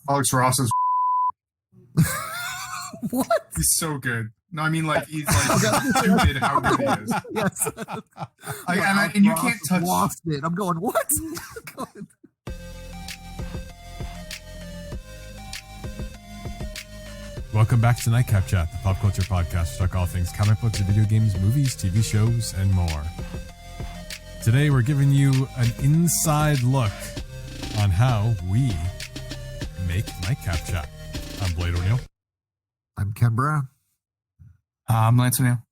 Alex Ross is What? he's so good. No, I mean like he's like stupid how good he is. Yes. And you can't touch. Lost it. I'm going, what? Welcome back to Nightcap Chat, the pop culture podcast to talk all things comic books, video games, movies, TV shows, and more. Today we're giving you an inside look on how we make Nightcap Chat. I'm Blade O'Neill. I'm Ken Brown. I'm Lance O'Neill.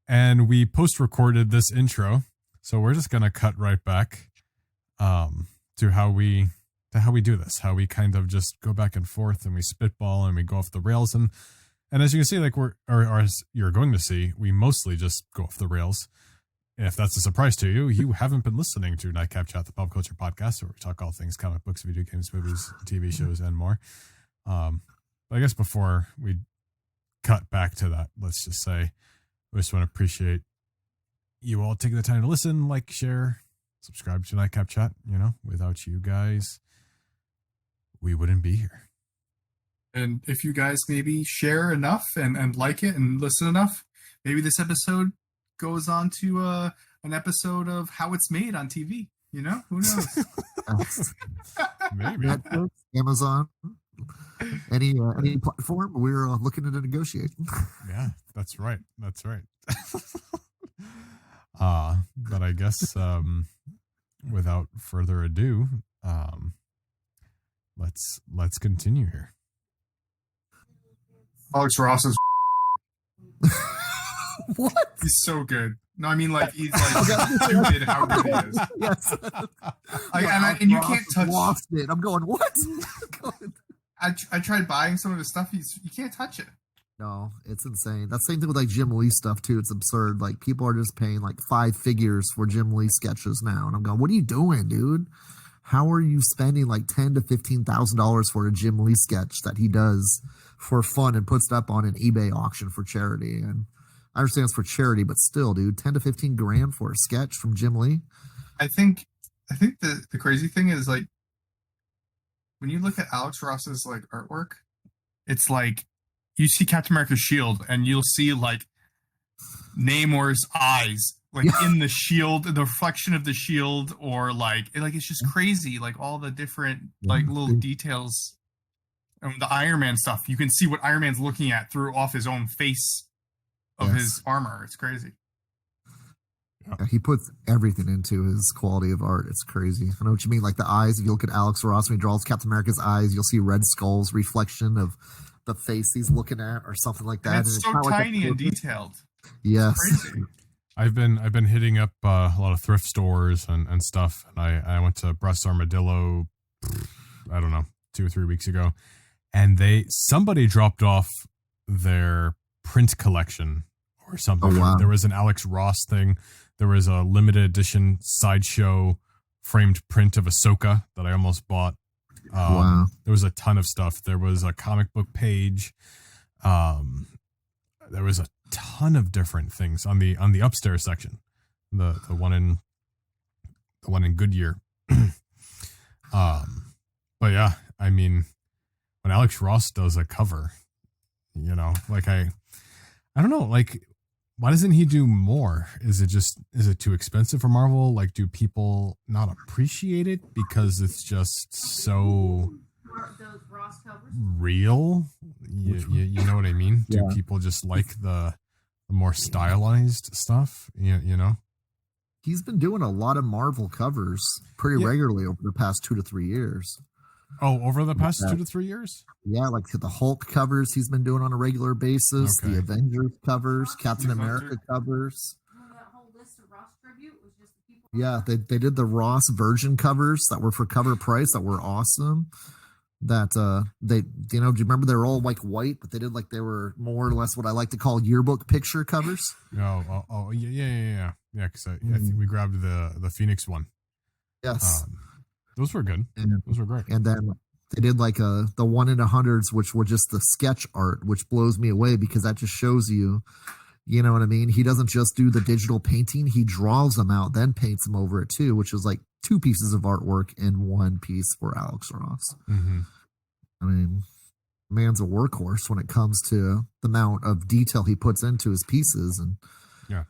And we post-recorded this intro, so we're just going to cut right back to how we do this, how we kind of just go back and forth and we spitball and we go off the rails. And as you can see, like or as you're going to see, we mostly just go off the rails. If that's a surprise to you, you haven't been listening to Nightcap Chat, the pop culture podcast, where we talk all things comic books, video games, movies, TV shows, and more. I guess before we cut back to that, let's just say we just want to appreciate you all taking the time to listen, like, share, subscribe to Nightcap Chat. You know, without you guys, we wouldn't be here. And if you guys maybe share enough and like it and listen enough, maybe this episode goes on to an episode of How It's Made on TV. You know, who knows? Maybe Netflix, Amazon, any platform. We're looking at a negotiation. Yeah, that's right. That's right. But I guess without further ado, let's continue here. Alex Ross is What? he's so good. No, I mean like he's like stupid how good he is. Yes. And you can't touch. Lost it. I'm going, what? I tried buying some of his stuff. You can't touch it. No, it's insane. That's the same thing with like Jim Lee stuff too. It's absurd. Like people are just paying like 5 figures for Jim Lee sketches now, and I'm going, "What are you doing, dude? How are you spending like $10,000 to $15,000 for a Jim Lee sketch that he does for fun and puts it up on an eBay auction for charity?" And I understand it's for charity, but still, dude, 10 to 15 grand for a sketch from Jim Lee. I think the crazy thing is like when you look at Alex Ross's like artwork, it's like you see Captain America's shield and you'll see like Namor's eyes like in the shield, the reflection of the shield, or like it's just crazy, like all the different like little details. And the Iron Man stuff, you can see what Iron Man's looking at through off his own face of his armor. It's crazy. Yeah, he puts everything into his quality of art. It's crazy. I know what you mean. Like the eyes, if you look at Alex Ross when he draws Captain America's eyes, you'll see Red Skull's reflection of the face he's looking at or something like that. And it's so tiny and detailed. Yes. I've been hitting up a lot of thrift stores and stuff. And I went to Breast Armadillo, I don't know, 2 or 3 weeks ago. And somebody dropped off their print collection or something. Oh, wow. There was an Alex Ross thing. There was a limited edition sideshow framed print of Ahsoka that I almost bought. Wow. There was a ton of stuff. There was a comic book page. There was a ton of different things on the upstairs section. The one in Goodyear. But yeah, I mean, when Alex Ross does a cover, you know, like I don't know, like why doesn't he do more? Is it too expensive for Marvel? Like, do people not appreciate it because it's just so real? You know what I mean? Do people just like the more stylized stuff? You know? He's been doing a lot of Marvel covers pretty regularly over the past 2 to 3 years. Oh, over the past 2 to 3 years? Yeah, like the Hulk covers he's been doing on a regular basis, Okay. the Avengers covers, Captain America covers. That whole list of Ross tribute was just the people. Yeah, they did the Ross Virgin covers that were for cover price that were awesome. That they, you know, do you remember they were all like white, but they did like they were more or less what I like to call yearbook picture covers. Oh, yeah. Because I think we grabbed the Phoenix one. Yes. Those were good. Those were great. And then they did like the 1 in 100s, which were just the sketch art, which blows me away because that just shows you know what I mean? He doesn't just do the digital painting. He draws them out, then paints them over it too, which is like 2 pieces of artwork in 1 piece for Alex Ross. Mm-hmm. I mean, man's a workhorse when it comes to the amount of detail he puts into his pieces. And Yeah.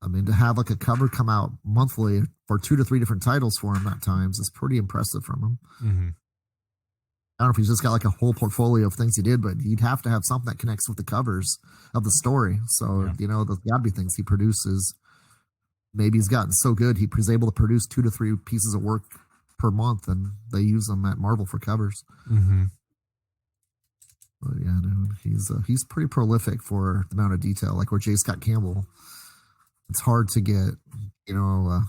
I mean, to have like a cover come out monthly for 2 to 3 different titles for him at times is pretty impressive from him. Mm-hmm. I don't know if he's just got like a whole portfolio of things he did, but you'd have to have something that connects with the covers of the story. So, Yeah. you know, there's got to be things he produces. Maybe he's gotten so good he's able to produce 2 to 3 pieces of work per month, and they use them at Marvel for covers. Mm-hmm. But yeah, dude, he's pretty prolific for the amount of detail. Like where J. Scott Campbell, it's hard to get, you know,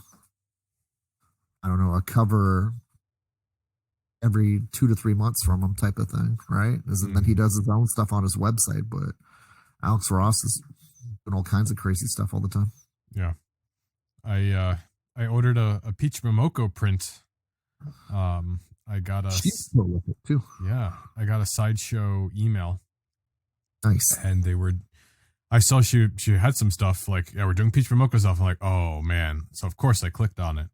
I don't know, a cover every 2 to 3 months from him type of thing, right? Isn't that he does his own stuff on his website, but Alex Ross is doing all kinds of crazy stuff all the time. Yeah. I ordered a Peach Momoko print. I got She's prolific too. Yeah, I got a Sideshow email, Nice. and I saw she had some stuff like, yeah, we're doing Peach Momoko stuff. I'm like, oh man. So of course I clicked on it.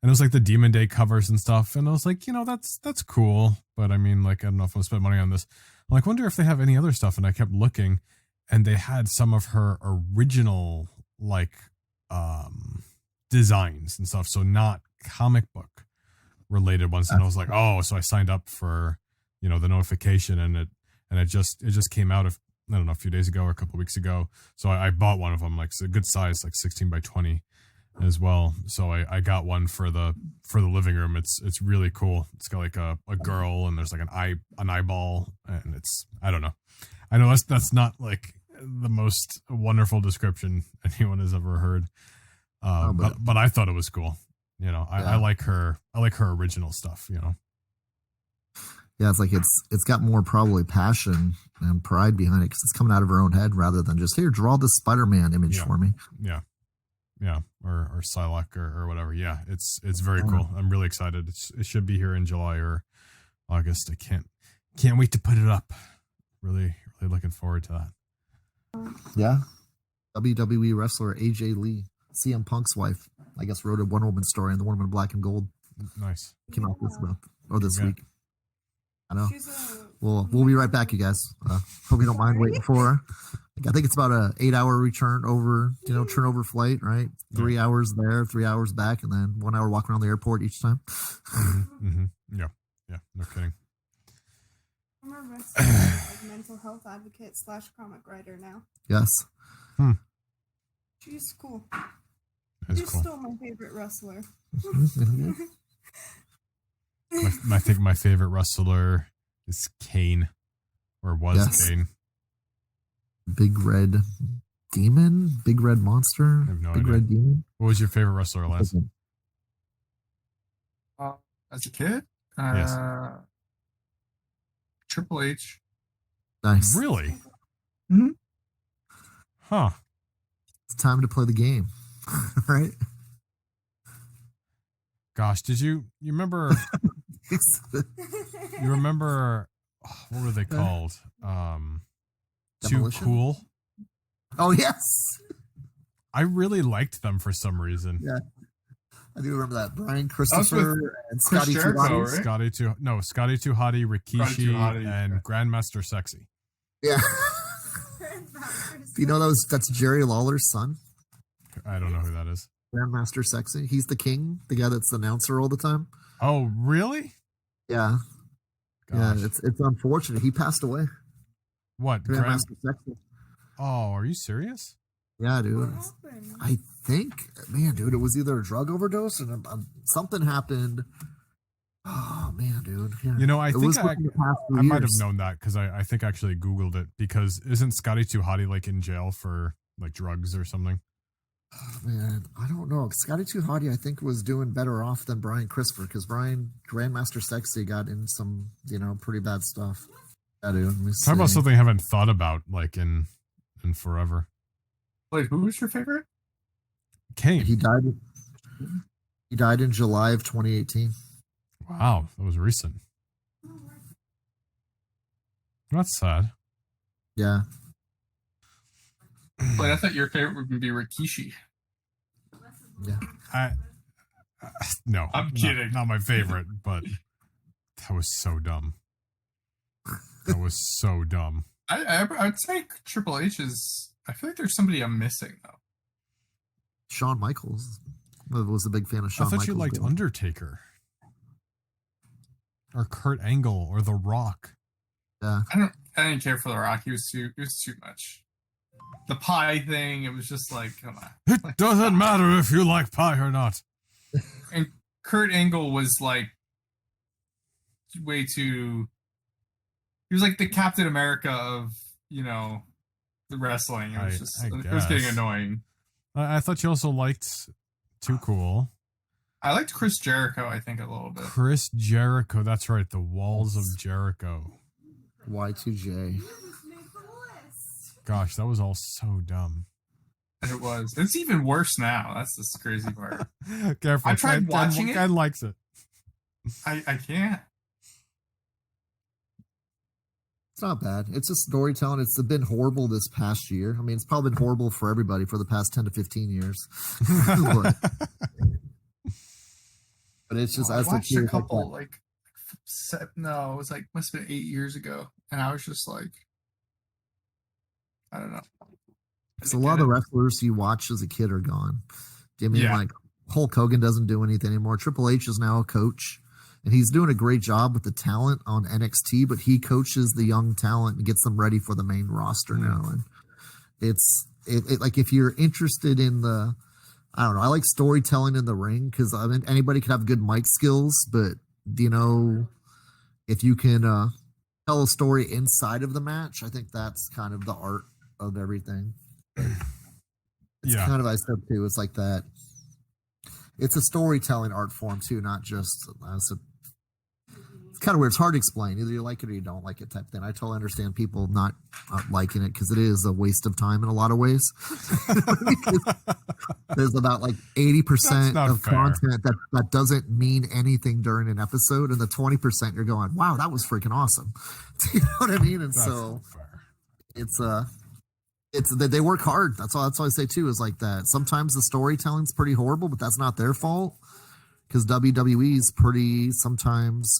And it was like the Demon Day covers and stuff. And I was like, you know, that's cool. But I mean, like, I don't know if I'll spend money on this. I'm like, wonder if they have any other stuff. And I kept looking, and they had some of her original, like, designs and stuff. So not comic book related ones. And I was like, oh, so I signed up for, you know, the notification, and it just came out of, I don't know, a few days ago or a couple of weeks ago. So I bought one of them, like, it's a good size, like 16 by 20 as well. So I got one for the living room. It's really cool. It's got like a girl, and there's like an eyeball, and it's, I don't know. I know that's not like the most wonderful description anyone has ever heard. But I thought it was cool. You know, I like her original stuff, you know. Yeah, it's like it's got more probably passion and pride behind it because it's coming out of her own head rather than just, here, draw this Spider-Man image for me. Yeah. Yeah, or Psylocke or whatever. Yeah, it's very cool. I'm really excited. It should be here in July or August. I can't wait to put it up. Really looking forward to that. Yeah. WWE wrestler AJ Lee, CM Punk's wife, I guess, wrote a Wonder Woman story in the Wonder Woman Black and Gold. Nice. Came out this month or this Yeah. week. I know. We'll be right back, you guys. Hope you don't mind waiting for. I think it's about a 8-hour return over, turnover flight, right? 3 hours there, 3 hours back, and then 1 hour walking around the airport each time. Mm-hmm. Yeah, no kidding. I'm a wrestler, like mental health advocate / comic writer now. Yes. She's cool. That's She's cool. still my favorite wrestler. I think my favorite wrestler is Kane, or was Yes. Kane. Big Red Demon? Big Red Monster? I have no Big idea. Red Demon? What was your favorite wrestler, Lance? As a kid, Yes. Triple H. Nice. Really? Mhm. Huh. It's time to play the game. Right? Gosh, did you remember? You remember what were they called? Too Demolition? Cool. Oh, yes. I really liked them for some reason. Yeah. I do remember that. Brian was with Christopher and Chris Scotty Jericho, Tuati. right? Scotty Too Hottie, Rikishi, Too Hottie, and yeah. Grandmaster Sexy. Yeah. Do you know that's Jerry Lawler's son? I don't know who that is. Grandmaster Sexy. He's the king, the guy that's the announcer all the time. Oh, really? Yeah. Gosh. Yeah, it's unfortunate. He passed away. What? Grandmaster Sexy. Oh, are you serious? Yeah, dude. What happened? I think, man, dude, it was either a drug overdose or something happened. Oh, man, dude. Yeah. You know, I It think was within the past few I might have years. known that because I think I actually Googled it, because isn't Scotty Too Hottie like in jail for like drugs or something? Oh, man, I don't know. Scotty Too Hottie, I think, was doing better off than Brian Christopher because Brian Grandmaster Sexy got in some, pretty bad stuff. Yeah, dude. Let me Talk about see. something I haven't thought about like in forever. Wait, who was your favorite? Kane. He died. He died in July of 2018. Wow, that was recent. That's sad. Yeah. Wait, I thought your favorite would be Rikishi. Yeah. No, I'm kidding. Not my favorite, but that was so dumb. That was so dumb. I'd say Triple H is. I feel like there's somebody I'm missing though. Shawn Michaels. I was a big fan of Shawn I thought Michaels. you liked Undertaker. Or Kurt Angle or The Rock. Yeah. I didn't care for The Rock. He was too much. The pie thing, it was just like, come on. It doesn't matter if you like pie or not. And Kurt Angle was like way too. He was like the Captain America of the wrestling. It was it was getting annoying. I thought you also liked Too Cool. I liked Chris Jericho, I think, a little bit. Chris Jericho, that's right. The Walls of Jericho. Y2J. Gosh, that was all so dumb. It was. It's even worse now. That's the crazy part. Careful. I tried watching it. Ken likes it. I can't. It's not bad. It's just storytelling. It's been horrible this past year. I mean, it's probably been horrible for everybody for the past 10 to 15 years. But it's just, I as watched a couple, it was must have been 8 years ago. And I was just like, I don't know. So a lot of the wrestlers you watch as a kid are gone. I mean, like Hulk Hogan doesn't do anything anymore. Triple H is now a coach, and he's doing a great job with the talent on NXT, but he coaches the young talent and gets them ready for the main roster now. And it's like, if you're interested in the, I don't know, I like storytelling in the ring, because I mean, anybody can have good mic skills, but if you can tell a story inside of the match, I think that's kind of the art of everything. It's kind of, I said too, it's like that. It's a storytelling art form too, not just it's kind of weird. It's hard to explain. Either you like it or you don't like it type thing. I totally understand people not liking it, because it is a waste of time in a lot of ways. There's about like 80% of content that doesn't mean anything during an episode, and the 20% you're going, wow, that was freaking awesome. You know what I mean? And so it's they work hard. That's all I say too, is like that. Sometimes the storytelling's pretty horrible, but that's not their fault, because WWE's pretty sometimes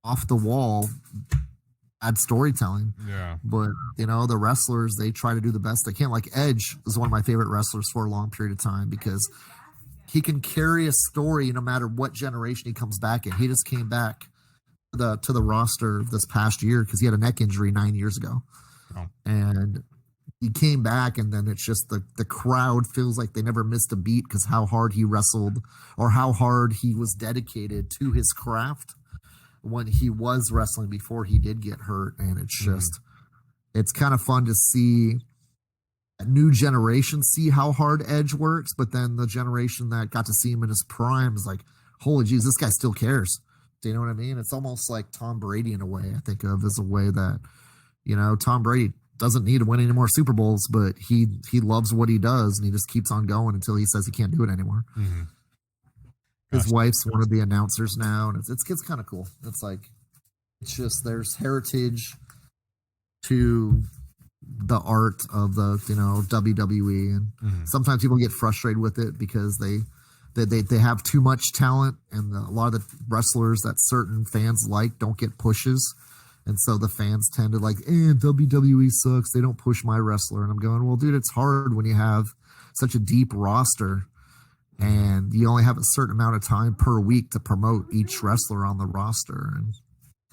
off the wall bad storytelling. Yeah. But the wrestlers, they try to do the best they can. Like Edge is one of my favorite wrestlers for a long period of time, because he can carry a story no matter what generation he comes back in. He just came back to the roster this past year because he had a neck injury 9 years ago. Oh. And he came back, and then it's just the crowd feels like they never missed a beat because how hard he wrestled, or how hard he was dedicated to his craft when he was wrestling before he did get hurt. And it's just, it's kind of fun to see a new generation see how hard Edge works, but then the generation that got to see him in his prime is like, holy geez, this guy still cares. Do you know what I mean? It's almost like Tom Brady in a way. I think of as a way that, Tom Brady doesn't need to win any more Super Bowls, but he loves what he does, and he just keeps on going until he says he can't do it anymore. Mm-hmm. His wife's one of the announcers now, and it's kind of cool. It's like, it's just, there's heritage to the art of the WWE, and sometimes people get frustrated with it because they have too much talent, and a lot of the wrestlers that certain fans like don't get pushes. And so the fans tend to like, WWE sucks. They don't push my wrestler. And I'm going, well, dude, it's hard when you have such a deep roster and you only have a certain amount of time per week to promote each wrestler on the roster.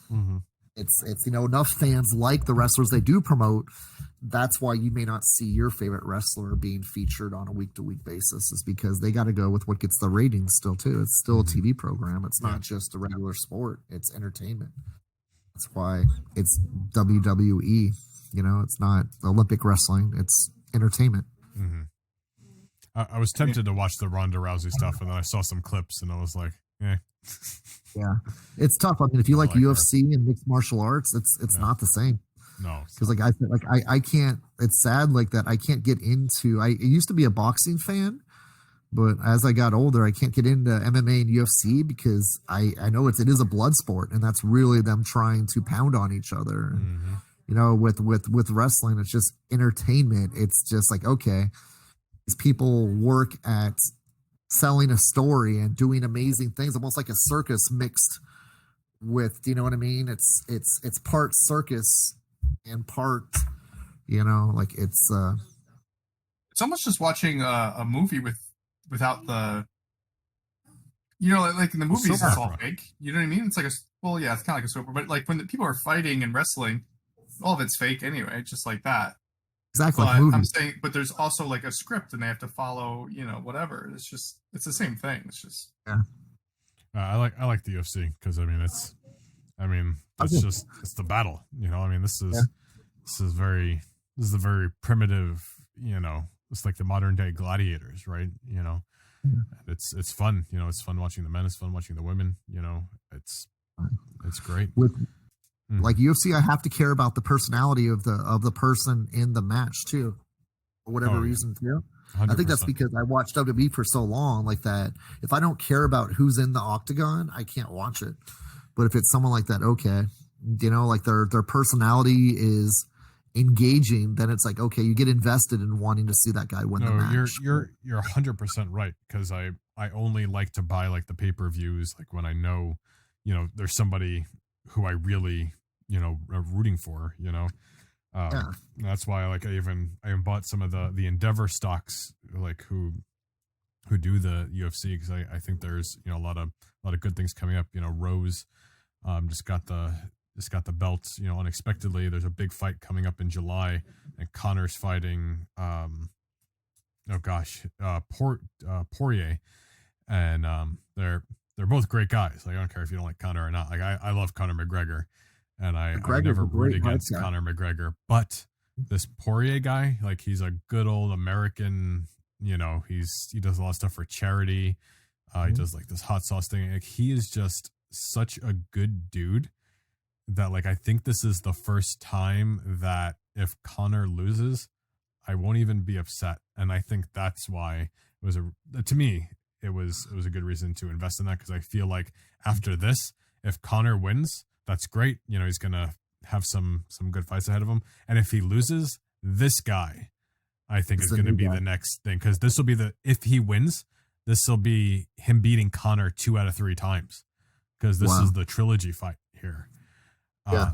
And it's enough fans like the wrestlers they do promote. That's why you may not see your favorite wrestler being featured on a week-to-week basis, is because they got to go with what gets the ratings still too. It's still a TV program. It's not just a regular sport. It's entertainment. That's why it's WWE. It's not Olympic wrestling. It's entertainment. I was tempted to watch the Ronda Rousey stuff, and then I saw some clips, and I was like, Yeah, it's tough. I mean, if you like UFC and mixed martial arts, it's not the same. No, because like I said, I can't. It's sad like that. I can't get into. I used to be a boxing fan, but as I got older, I can't get into MMA and UFC because I know it is a blood sport, and that's really them trying to pound on each other. And, with wrestling, it's just entertainment. It's just like, okay, these people work at selling a story and doing amazing things, almost like a circus mixed with, do you know what I mean? It's part circus and part, you know, like it's It's almost just watching a movie without the, you know, like in the movies soap it's all opera. fake. You know what I mean? It's like well, yeah, it's kind of like a soap opera, but like when the people are fighting and wrestling, all of it's fake anyway, just like that. exactly like But I'm movies. saying, but there's also like a script and they have to follow, you know, whatever. It's the same thing. It's just I like the UFC because it's Okay. it's the battle. You know, I mean this is Yeah. this is the very primitive. You know, it's like the modern day gladiators, right? You know, Yeah. it's fun. You know, it's fun watching the men. It's fun watching the women. You know, it's great. With Mhm. like UFC, I have to care about the personality of the person in the match too, for whatever Oh, yeah. reason too. I 100%. think that's because I watched WWE for so long, like that. If I don't care about who's in the octagon, I can't watch it. But if it's someone like that, okay, you know, like their personality is engaging, then it's like okay, you get invested in wanting to see that guy win the No, match. you're 100% right because I only like to buy like the pay-per-views like when I know, you know, there's somebody who I really, you know, are rooting for, you know. Yeah. That's why like I even bought some of the Endeavor stocks like who do the UFC because I think there's, you know, a lot of good things coming up, you know. Rose just got the belts, you know, unexpectedly. There's a big fight coming up in July, and Connor's fighting Poirier, and they're both great guys. Like I don't care if you don't like Connor or not. Like I love Conor McGregor, and I McGregor's never a root great against hype guy. Conor McGregor, but this Poirier guy, like he's a good old American. You know, he does a lot of stuff for charity. He does like this hot sauce thing. Like he is just such a good dude that like I think this is the first time that if Connor loses, I won't even be upset. And I think that's why it was to me it was a good reason to invest in that because I feel like after this, if Connor wins, that's great. You know, he's gonna have some good fights ahead of him. And if he loses, this guy I think It's is the going to new be guy. the next thing because this will be if he wins, this will be him beating Connor 2 out of 3 times because this Wow. is the trilogy fight here. Yeah.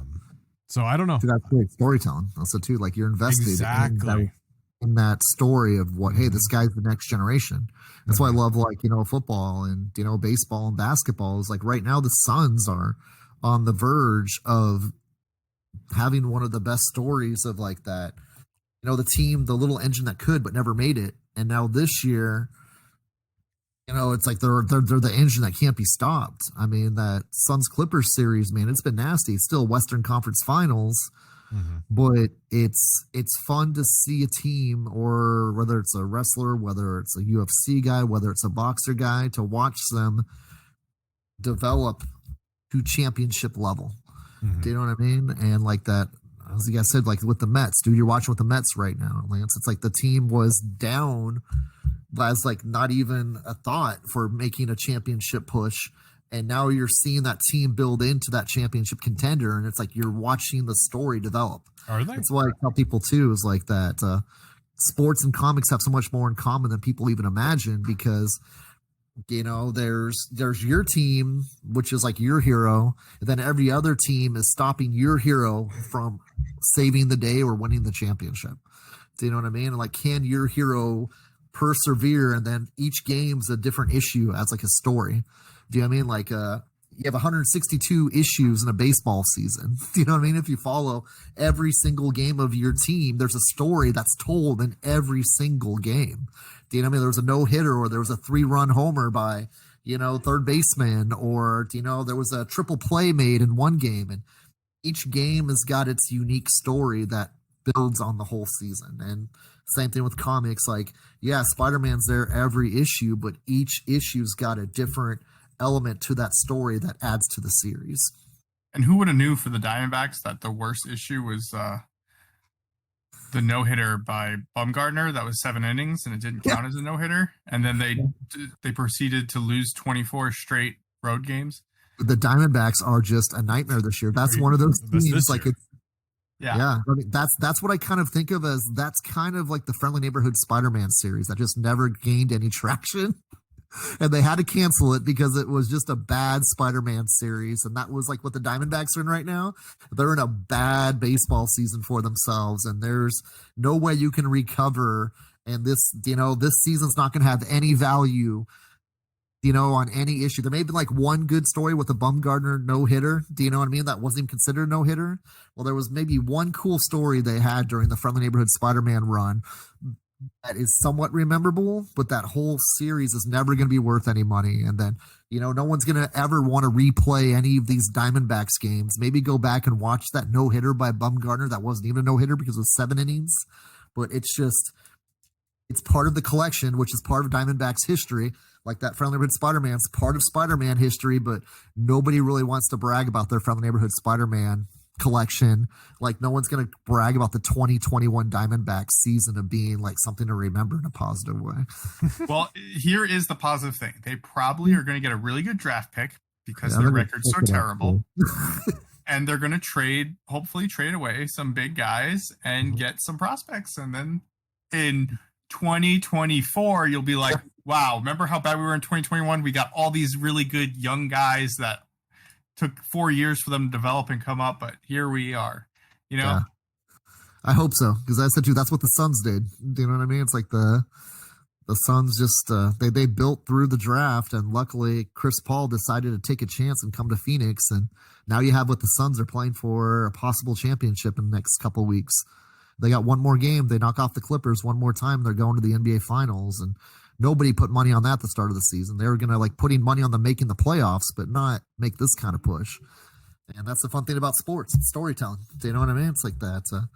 So I don't know. Dude, that's great storytelling. Also, too, like you're invested Exactly. in that story of what, hey, Mhm. this guy's the next generation. That's why I love like, you know, football and, you know, baseball and basketball is like right now the Suns are on the verge of having one of the best stories of like that, you know, the team, the little engine that could but never made it. And now this year, you know, it's like they're the engine that can't be stopped. I mean, that Suns Clippers series, man, it's been nasty. It's still Western Conference Finals, Mhm. but it's fun to see a team, or whether it's a wrestler, whether it's a UFC guy, whether it's a boxer guy, to watch them develop to championship level. Mhm. Do you know what I mean? And like that, as you guys said, like with the Mets, dude, you're watching with the Mets right now, Lance. It's like the team was down as like not even a thought for making a championship push. And now you're seeing that team build into that championship contender. And it's like you're watching the story develop. Are they? That's why I tell people too is like that sports and comics have so much more in common than people even imagine because you know there's your team which is like your hero and then every other team is stopping your hero from saving the day or winning the championship. Do you know what I mean? And like can your hero persevere and then each game's a different issue as like a story. Do you know what I mean? Like you have 162 issues in a baseball season. Do you know what I mean? If you follow every single game of your team, there's a story that's told in every single game. Do you know what I mean? There was a no hitter, or there was a 3-run homer by, you know, third baseman, or, you know, there was a triple play made in one game. And each game has got its unique story that builds on the whole season. And same thing with comics. Like, yeah, Spider-Man's there every issue, but each issue's got a different element to that story that adds to the series. And who would have knew for the Diamondbacks that the worst issue was the no hitter by Bumgarner that was 7 innings and it didn't count as a no hitter, and then they proceeded to lose 24 straight road games. The Diamondbacks are just a nightmare this year. That's one of those teams. Like year. it's yeah. I mean, that's what I kind of think of as that's kind of like the Friendly Neighborhood Spider-Man series that just never gained any traction. and they had to cancel it because it was just a bad Spider-Man series, and that was like what the Diamondbacks are in right now. They're in a bad baseball season for themselves, and there's no way you can recover. And this, this season's not going to have any value, on any issue. There may have been like one good story with a Bumgarner no-hitter. Do you know what I mean? That wasn't even considered a no-hitter. Well, there was maybe one cool story they had during the Friendly Neighborhood Spider-Man run that is somewhat rememberable, but that whole series is never going to be worth any money. And then, no one's going to ever want to replay any of these Diamondbacks games. Maybe go back and watch that no-hitter by Bumgarner. That wasn't even a no-hitter because it was 7 innings. But it's part of the collection, which is part of Diamondbacks history. Like that Friendly Neighborhood Spider-Man's part of Spider-Man history, but nobody really wants to brag about their Friendly Neighborhood Spider-Man collection. Like no one's going to brag about the 2021 Diamondbacks season of being like something to remember in a positive way. Well, here is the positive thing. They probably are going to get a really good draft pick because their they're gonna record's so pick it up, terrible. And they're going to hopefully trade away some big guys and get some prospects. And then in 2024, you'll be like, wow, remember how bad we were in 2021? We got all these really good young guys that took 4 years for them to develop and come up, but here we are, Yeah. I hope so, because I said to you, that's what the Suns did. Do you know what I mean? It's like the Suns just they built through the draft, and luckily Chris Paul decided to take a chance and come to Phoenix, and now you have what the Suns are playing for, a possible championship in the next couple of weeks. They got one more game. They knock off the Clippers one more time. They're going to the NBA Finals, and nobody put money on that at the start of the season. They were going to like putting money on them making the playoffs, but not make this kind of push. And that's the fun thing about sports, it's storytelling. Do you know what I mean? It's like that.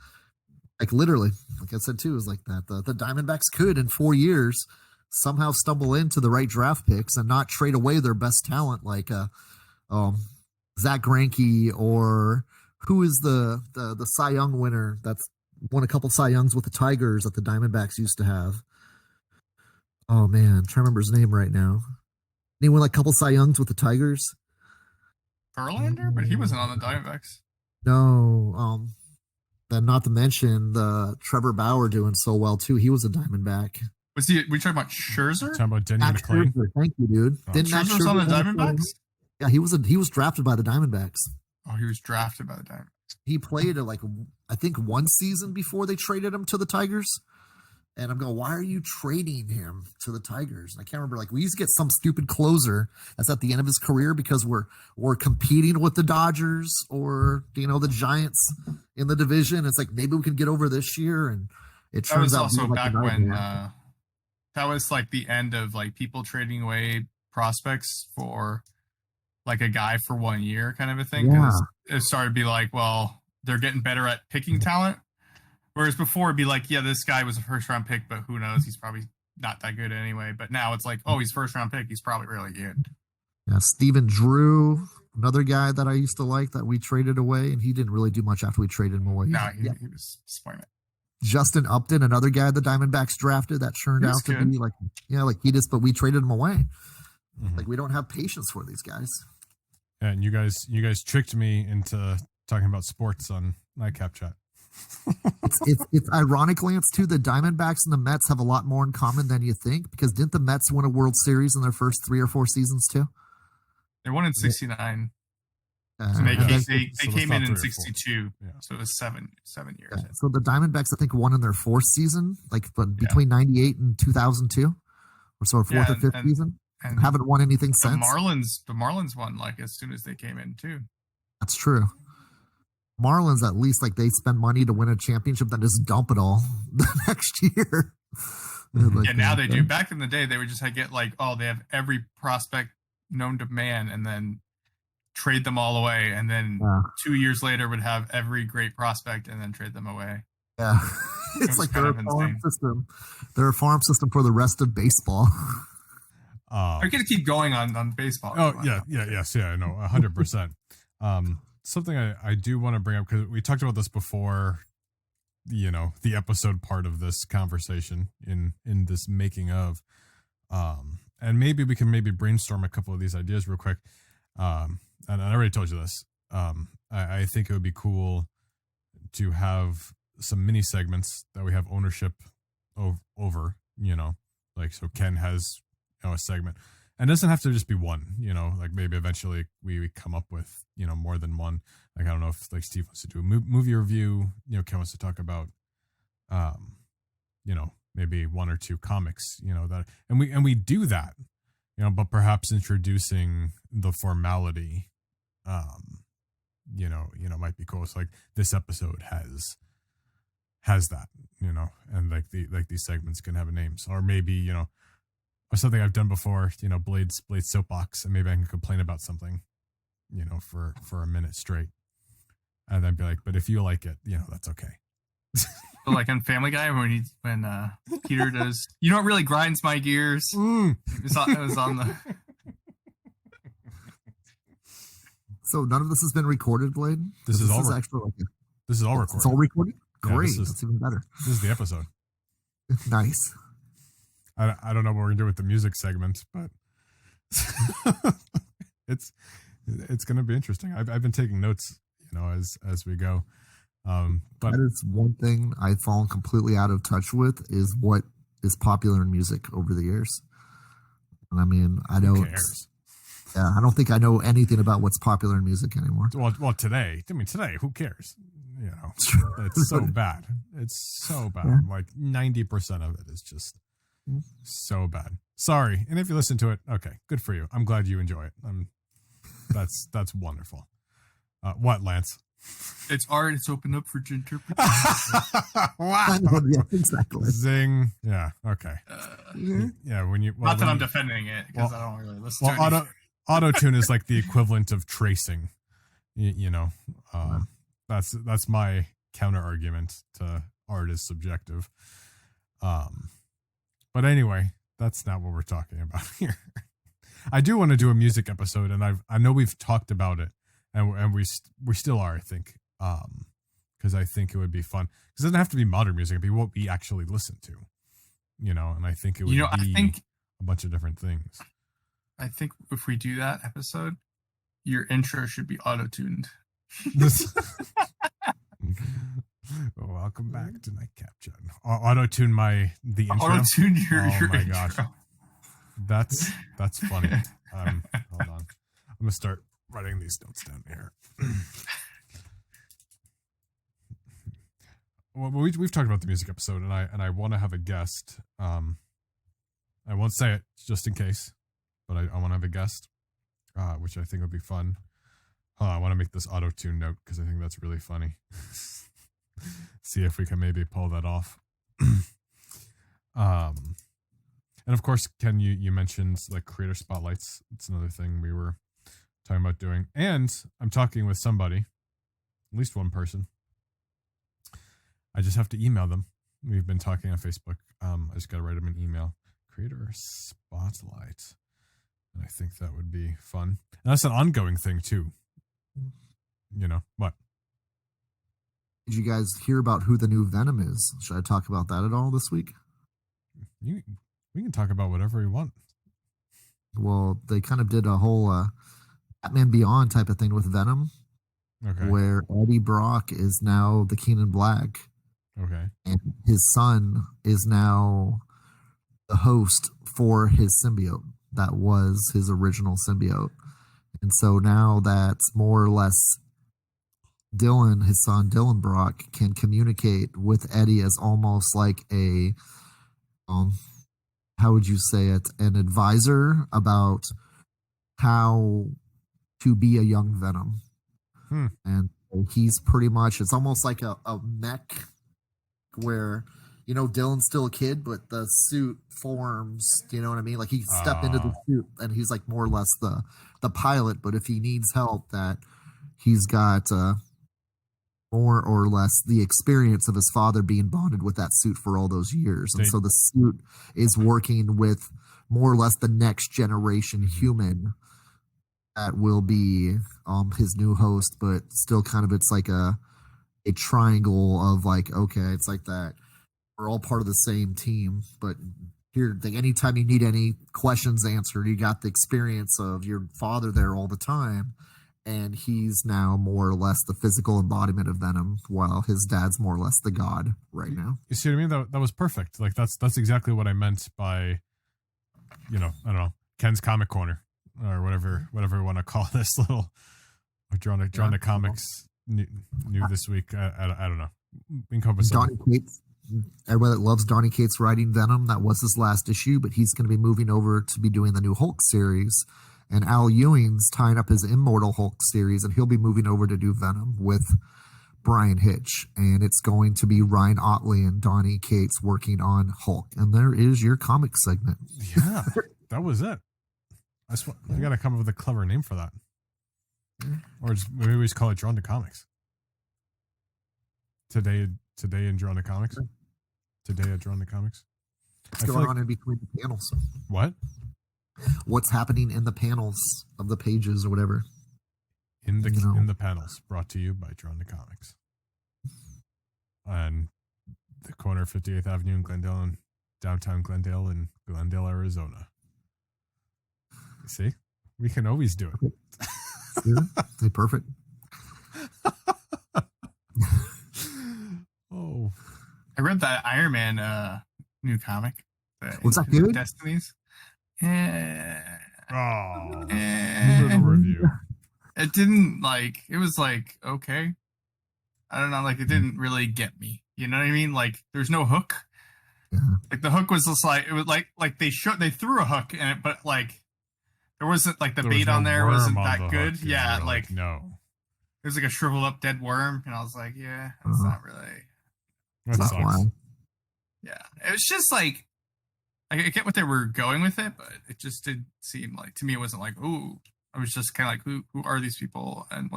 Like literally, like I said too, is like that. The Diamondbacks could in 4 years somehow stumble into the right draft picks and not trade away their best talent, like Zach Greinke, or who is the Cy Young winner that's won a couple Cy Youngs with the Tigers that the Diamondbacks used to have. Oh man, I'm trying to remember his name right now. He won like a couple Cy Youngs with the Tigers. Verlander, but he wasn't on the Diamondbacks. No, then not to mention the Trevor Bauer doing so well too. He was a Diamondback. Was he? We talking about Scherzer? Talking about Denny Max McClain. Scherzer, thank you, dude. Oh, Didn't Max Scherzer's on the Scherzer Diamondbacks? Yeah, he was drafted by the Diamondbacks. Oh, he was drafted by the Diamondbacks. He played I think one season before they traded him to the Tigers. And I'm going, why are you trading him to the Tigers? And I can't remember. Like, we used to get some stupid closer that's at the end of his career because we're competing with the Dodgers or the Giants in the division. It's like maybe we can get over this year, and it That turns was out also being back like a when nightmare. that was like the end of like people trading away prospects for like a guy for 1 year kind of a thing. Yeah. 'Cause it started to be like, well, they're getting better at picking talent. Whereas before it'd be like, yeah, this guy was a first round pick, but who knows? He's probably not that good anyway. But now it's like, oh, he's first round pick. He's probably really good. Yeah, Steven Drew, another guy that I used to like that we traded away, and he didn't really do much after we traded him away. No, he was disappointment. Justin Upton, another guy the Diamondbacks drafted that turned He was out to good. be like he just, but we traded him away. Mhm. Like we don't have patience for these guys. And you guys tricked me into talking about sports on Nightcap Chat. It's ironically, it's too, the Diamondbacks and the Mets have a lot more in common than you think, because didn't the Mets win a World Series in their first 3 or 4 seasons too? They won in 69. Uh, So they and then- came so it's in not in 3 or 4. 62. Yeah. So it was seven years. yeah. So the Diamondbacks, I think, won in their 4th season, but Yeah. between 98 and 2002, or so, 4th Yeah, or 5th season. And Haven't won anything the since. Marlins won like as soon as they came in too. That's true. Marlins, at least, like they spend money to win a championship, then just dump it all the next year. Mhm. Like, Yeah, now they do. Back in the day, they would just get like, oh, they have every prospect known to man, and then trade them all away, and then Yeah. 2 years later would have every great prospect, and then trade them away. Yeah. was It's like kind they're of a farm insane. system. They're a farm system for the rest of baseball. I could keep going on baseball. Oh yeah, I know, 100%. Something I do want to bring up, because we talked about this before, the episode part of this conversation in this making of, and maybe we can brainstorm a couple of these ideas real quick. And I already told you this. I think it would be cool to have some mini segments that we have ownership over, like, so Ken has a segment. And it doesn't have to just be one, like maybe eventually we come up with, more than one. Like, I don't know if like Steve wants to do a movie review, Ken wants to talk about, maybe one or two comics, that, and we do that, but perhaps introducing the formality, might be cool. It's like this episode has that, and like these segments can have a name. So, or maybe, or something I've done before, Blade's soapbox, and maybe I can complain about something, for a minute straight, and then be like, but if you like it, that's okay. But like on Family Guy, when Peter does, what really grinds my gears? It was on the. So none of this has been recorded, Blade. This is all actually this is all recorded. It's all recorded. Yeah, Great, that's even better. This is the episode. Nice. I don't know what we're gonna do with the music segment, but it's gonna be interesting. I've been taking notes, as we go. But that is one thing I've fallen completely out of touch with is what is popular in music over the years. And I mean, I know who cares? I don't think I know anything about what's popular in music anymore. Well, today, who cares? It's so bad. It's so bad. Yeah. Like 90% of it is just so bad. Sorry. And if you listen to it, okay, good for you. I'm glad you enjoy it. That's wonderful. What, Lance? It's art. It's open up for interpretation. Wow. Yeah, exactly. Zing. Yeah. Okay. Yeah. When you Not that I'm defending it because I don't really listen to it. Auto-tune is like the equivalent of tracing. That's my counter argument to art is subjective. But anyway, that's not what we're talking about here. I do want to do a music episode, and I know we've talked about it, and we still are, I think, because I think it would be fun. Because it doesn't have to be modern music; it'd be what we actually listen to, and I think it would be a bunch of different things. I think if we do that episode, your intro should be auto-tuned. Welcome back to Nightcap Chat. Auto-tune the intro. Auto-tune your my intro. Gosh. That's funny. Hold on. I'm gonna start writing these notes down here. Well, we've talked about the music episode, and I want to have a guest. I won't say it just in case, but I want to have a guest, which I think would be fun. I want to make this auto-tune note because I think that's really funny. See if we can maybe pull that off. And of course, Ken, you mentioned like creator spotlights. It's another thing we were talking about doing. And I'm talking with somebody, at least one person. I just have to email them. We've been talking on Facebook. I just got to write them an email. Creator spotlight. And I think that would be fun. And that's an ongoing thing too. What? Did you guys hear about who the new Venom is? Should I talk about that at all this week? We can talk about whatever we want. Well, they kind of did a whole Batman Beyond type of thing with Venom. Okay. Where Eddie Brock is now the Keenan Black. Okay. And his son is now the host for his symbiote. That was his original symbiote. And so now that's more or less Dylan, his son Dylan Brock, can communicate with Eddie as almost like a how would you say it, an advisor about how to be a young Venom. And he's pretty much, it's almost like a mech where, Dylan's still a kid, but the suit forms, you know what I mean? Like he stepped into the suit and he's like more or less the pilot, but if he needs help, that he's got more or less the experience of his father being bonded with that suit for all those years. And so the suit is working with more or less the next generation human that will be his new host, but still kind of, it's like a triangle of like, okay, it's like that. We're all part of the same team, but here, anytime you need any questions answered, you got the experience of your father there all the time. And he's now more or less the physical embodiment of Venom, while his dad's more or less the god right now. You see what I mean? That was perfect. Like that's exactly what I meant by I don't know, Ken's Comic Corner or whatever we want to call this little drawn to comics new this week. I don't know. We can come up with something. Donny Cates. Everybody that loves Donny Cates writing Venom, that was his last issue, but he's going to be moving over to be doing the new Hulk series. And Al Ewing's tying up his Immortal Hulk series, and he'll be moving over to do Venom with Brian Hitch. And it's going to be Ryan Otley and Donny Cates working on Hulk. And there is your comic segment. Yeah, that was it. We got to come up with a clever name for that. Or maybe we just call it Drawn to Comics. Today in Drawn to Comics. Today at Drawn to Comics. What's going on in between the panels? What? What's happening in the panels of the pages or whatever? In the panels, brought to you by Drawn to Comics. On the corner of 58th Avenue in Glendale and downtown Glendale in Glendale, Arizona. See? We can always do it. Yeah, perfect. Oh. I read that Iron Man new comic. Was that good? Destinies. Little review. It didn't it was okay. I don't know, it didn't really get me. You know what I mean? There's no hook. Yeah. The hook was just it was they threw a hook in it, but there wasn't the bait on there wasn't that good. Hook, yeah, no. It was a shriveled up dead worm, and I was yeah, it's not really. That sucks. Wild. Yeah, it was just I get what they were going with it, but it just did seem to me it wasn't ooh. I was just kind of who are these people, and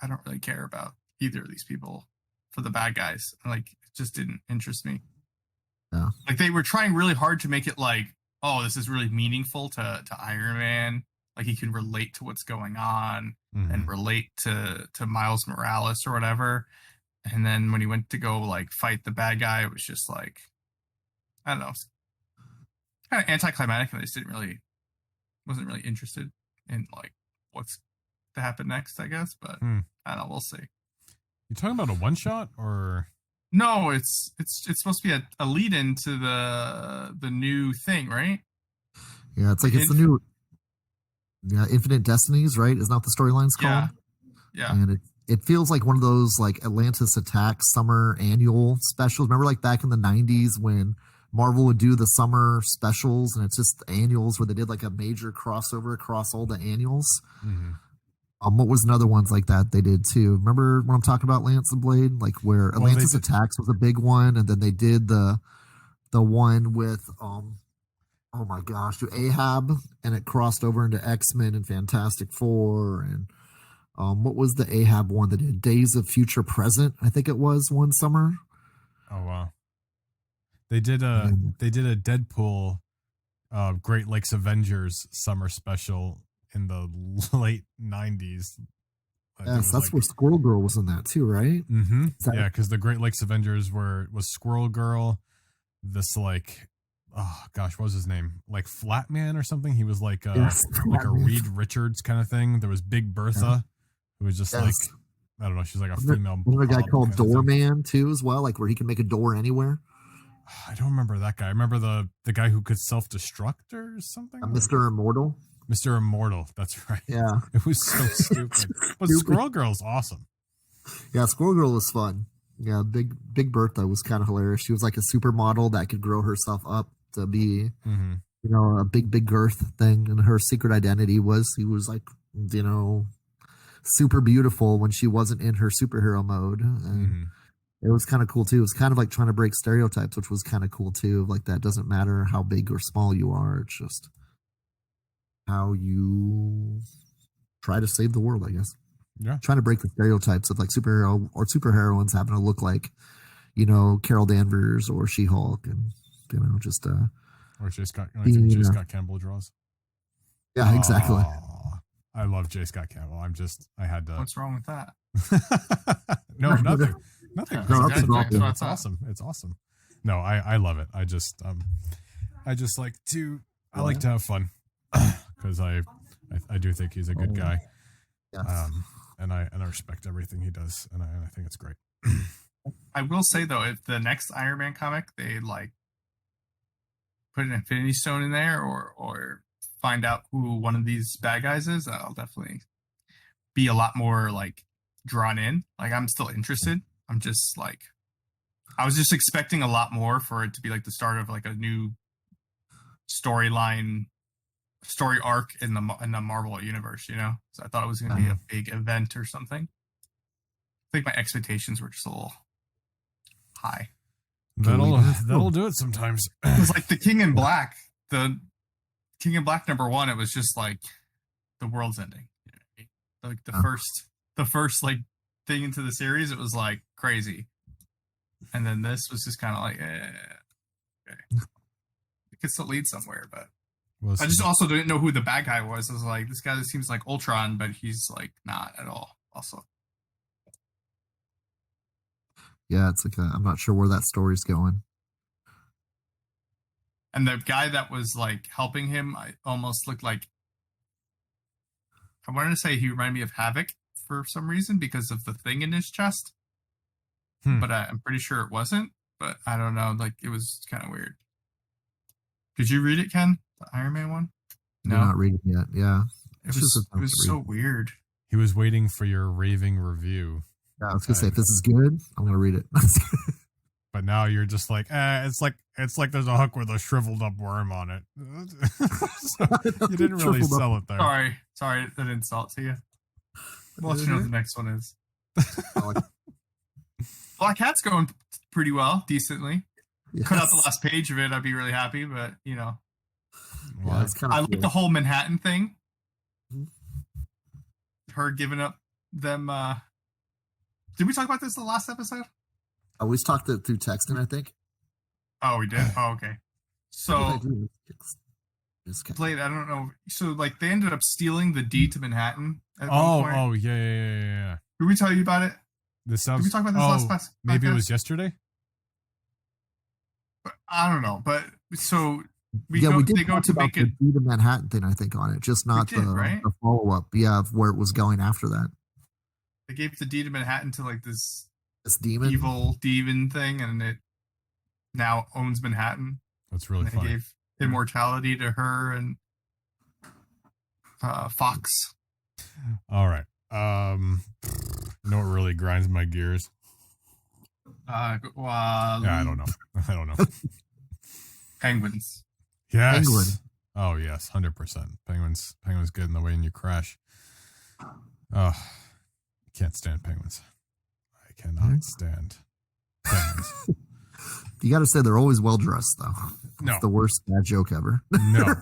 I don't really care about either of these people for the bad guys. It just didn't interest me. Yeah. They were trying really hard to make it oh, this is really meaningful to Iron Man. He can relate to what's going on and relate to Miles Morales or whatever. And then when he went to go fight the bad guy, it was just I don't know, kind of anticlimactic, and I just wasn't really interested in what's to happen next, I guess. But I don't know, we'll see. You talking about a one shot or? No, it's supposed to be a lead into the new thing, right? Yeah, it's it's the new Infinite Destinies, right? Isn't that what the storyline's called? Yeah. And it feels like one of those Atlantis Attack summer annual specials. Remember back in the 90s when Marvel would do the summer specials, and it's just annuals where they did a major crossover across all the annuals. Mm-hmm. What was another ones like that they did too? Remember when I'm talking about Lance and Blade, where Atlantis Attacks was a big one, and then they did the one with oh my gosh, to Ahab, and it crossed over into X-Men and Fantastic Four, and what was the Ahab one that did Days of Future Present? I think it was one summer. Oh wow. They did a Deadpool Great Lakes Avengers summer special in the late 90s. Yes, that's where Squirrel Girl was in that too, right? Mm-hmm. Yeah, because the Great Lakes Avengers was Squirrel Girl, this oh gosh, what was his name? Flatman or something? He was like a Reed Richards kind of thing. There was Big Bertha, who was just I don't know, she's a female. Another guy called Doorman too, as well, where he can make a door anywhere. I don't remember that guy. I remember the guy who could self-destruct or something. Mr. Immortal. Mr. Immortal, that's right. Yeah. It was so stupid. But Squirrel Girl's awesome. Yeah, Squirrel Girl was fun. Yeah, Big Bertha was kind of hilarious. She was a supermodel that could grow herself up to be, a big girth thing. And her secret identity was he was super beautiful when she wasn't in her superhero mode. And it was kind of cool too. It was kind of trying to break stereotypes, which was kind of cool too. That doesn't matter how big or small you are. It's just how you try to save the world, I guess. Yeah. Trying to break the stereotypes of superhero or superheroines having to look like, Carol Danvers or She-Hulk, and just or J. Scott Campbell draws. Yeah, exactly. I love J. Scott Campbell. I had to. What's wrong with that? No, nothing. Nothing. No, It's awesome. It's awesome. No, I love it. I just like to have fun because I do think he's a good guy. Yes. And I respect everything he does, and I think it's great. I will say though, if the next Iron Man comic they put an Infinity Stone in there or find out who one of these bad guys is, I'll definitely be a lot more like drawn in. Like I'm still interested. I'm just like I was just expecting a lot more for it to be like the start of like a new story arc in the Marvel universe, you know? So I thought it was going to be a big event or something. I think my expectations were just a little high. That'll do it sometimes. It was like the King in Black #1. It was just like the world's ending. You know what I mean? Like the first like thing into the series, it was like crazy, and then this was just kind of like, okay, it could still lead somewhere, but I just also didn't know who the bad guy was. I was like, this guy seems like Ultron, but he's like not at all. Also, Yeah, it's like I'm not sure where that story's going. and the guy that was like helping him, I almost looked like. I wanted to say he reminded me of Havoc for some reason because of the thing in his chest, but I'm pretty sure it wasn't. But I don't know. Like it was kind of weird. Did you read it, Ken? The Iron Man one? No, not reading it yet. Yeah, it was so weird. He was waiting for your raving review. Yeah, I was gonna say if this is good, I'm gonna read it. But now you're just like, it's like there's a hook with a shriveled up worm on it. So you didn't really sell it there. Sorry, that insult to you. We'll let you know what the next one is. Black Cat's going pretty well, decently. Yes. Cut out the last page of it, I'd be really happy, but you know. Yeah, it's kind of I like the whole Manhattan thing. Mm-hmm. Her giving up them did we talk about this in the last episode? I always talked it through texting, I think. Oh, we did? Oh, okay. So Blade, I don't know. So like they ended up stealing the deed to Manhattan at one point. Oh, yeah. Did we tell you about it? This sounds. Did we talk about this last class? Maybe it was yesterday. I don't know, but so we did talk about the deed to Manhattan thing, I think, on it, just not the follow up. Yeah, of where it was going after that. They gave the deed to Manhattan to like this demon, evil demon thing, and it now owns Manhattan. That's really funny. They gave immortality to her and Fox. All right. You know what really grinds my gears? Yeah, I don't know. Penguins. Yes. Penguin. Oh yes, 100%. Penguins get in the way and you crash. Oh, can't stand penguins. I cannot stand penguins. You got to say they're always well dressed, though. No, it's the worst bad joke ever. No,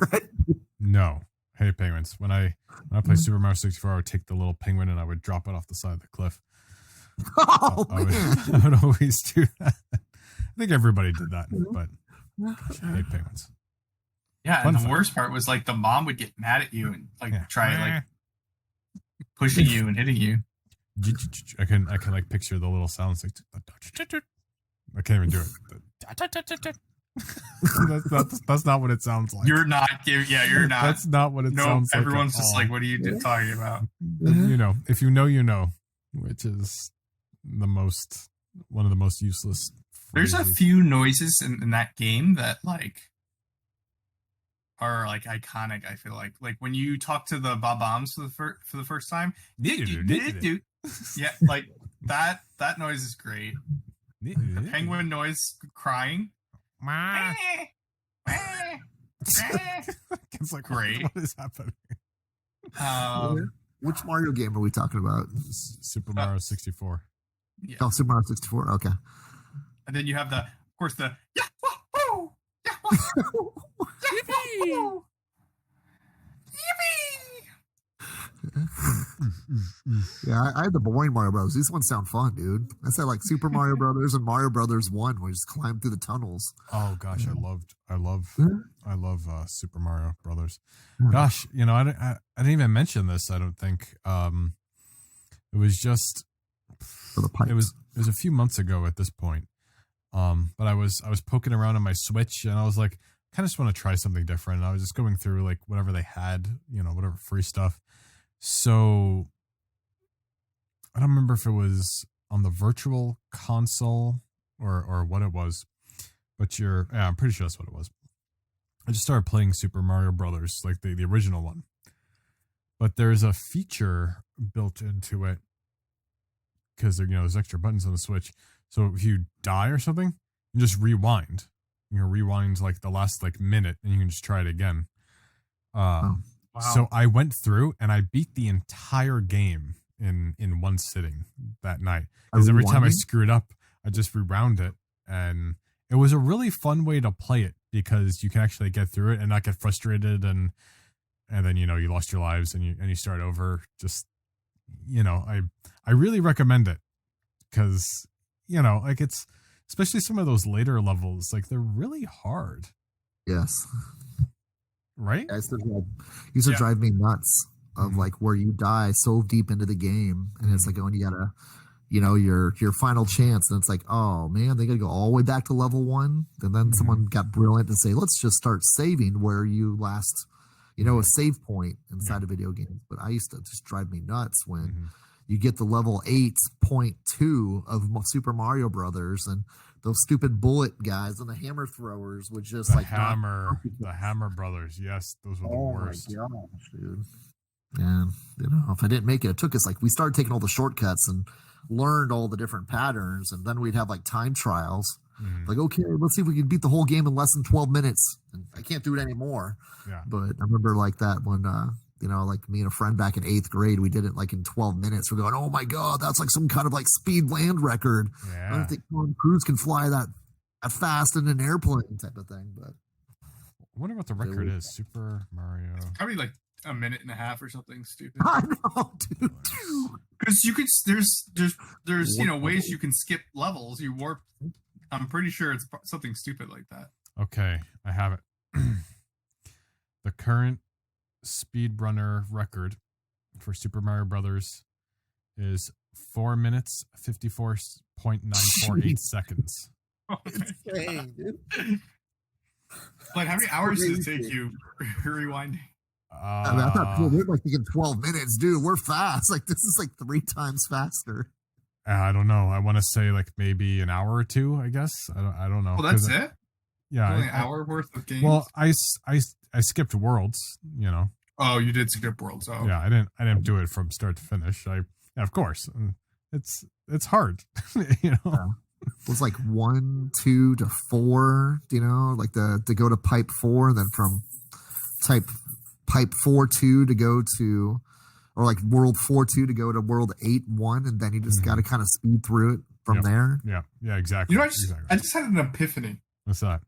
no. Hey, penguins. When I play Super Mario 64, I would take the little penguin and I would drop it off the side of the cliff. Oh, I would always do that. I think everybody did that, but gosh, I hate penguins. Yeah, and the worst part was like the mom would get mad at you and like try like pushing you and hitting you. I can like picture the little sounds like I can't even do it. That's not what it sounds like. You're not. That's not what it sounds like. Everyone's just like, what are you talking about? You know, if you know, you know, which is one of the most useless phrases. There's a few noises in that game that like are like iconic. I feel like when you talk to the Bob-Ombs for the first time, yeah, like that noise is great. The penguin noise crying. It's like great. What is happening? Which Mario game are we talking about? Super Mario 64. Yeah. Oh, Super Mario 64. Okay. And then you have of course the Yahoo! Yahoo! Yippee! Yeah, I had the boring Mario Brothers. These ones sound fun, dude. I said like Super Mario Brothers and Mario Brothers 1, where you just climb through the tunnels. Oh gosh, I love Super Mario Brothers. Gosh, you know, I didn't even mention this. I don't think. It was just For the pipes. it was a few months ago at this point. But I was poking around on my Switch and I was like, kind of just want to try something different. And I was just going through like whatever they had, you know, whatever free stuff. So I don't remember if it was on the virtual console or what it was, but I'm pretty sure that's what it was. I just started playing Super Mario Brothers, like the original one. But there's a feature built into it because there's extra buttons on the Switch. So if you die or something, you just rewind. You can rewind like the last like minute, and you can just try it again. Oh. Wow. So I went through and I beat the entire game in one sitting that night. Because every time I Rewinding? screwed up, I just rewound it, and it was a really fun way to play it because you can actually get through it and not get frustrated, and then you lost your lives and you start over. Just I really recommend it because like it's especially some of those later levels, like they're really hard, Yes. right? It used to Yeah. drive me nuts of Mhm. like where you die so deep into the game, and it's like, oh, and you gotta, your final chance, and it's like, oh man, they gotta go all the way back to level 1. And then Mhm. someone got brilliant to say, let's just start saving where you last, a save point inside of video games. But I used to just drive me nuts when Mhm. you get the level 8.2 of Super Mario Brothers, and those stupid bullet guys and the hammer throwers would just The like knock the Hammer Brothers, yes, those were the Oh worst. my gosh, dude. And if I didn't make it, it took us like we started taking all the shortcuts and learned all the different patterns, and then we'd have like time trials. Mhm. Like, okay, let's see if we can beat the whole game in less than 12 minutes. And I can't do it anymore. Yeah. But I remember like that when like me and a friend back in 8th grade, we did it like in 12 minutes. We're going, oh my god, that's like some kind of like speed land record. I Yeah. don't think Tom Cruise can fly that fast in an airplane type of thing. But I wonder what the record is. Super Mario. Probably like a minute and a half or something stupid. I know, dude. Because you could there's ways you can skip levels. You warp. I'm pretty sure it's something stupid like that. Okay, I have it. The current speedrunner record for Super Mario Brothers is 4 minutes 54.948 seconds. Oh my God. Insane, dude. Like, how many hours does it take you rewinding? I mean, I thought we're like thinking 12 minutes, dude. We're fast. Like this is like 3 times faster. I don't know. I want to say like maybe an hour or two. I guess I don't know. Well, that's 'Cause it. Yeah, Only an hour worth of games. Well, I skipped Worlds. Oh, you did skip Worlds. Oh, Yeah, I didn't do it from start to finish. Of course, it's hard. Yeah. It was like 1, 2 to 4. Like to go to pipe 4, and then from pipe 4-2 to go to, or like world 4-2 to go to world 8-1, and then you just got to kind of speed through it from Yep. there. Yeah, exactly. I exactly. just had an epiphany. What's that?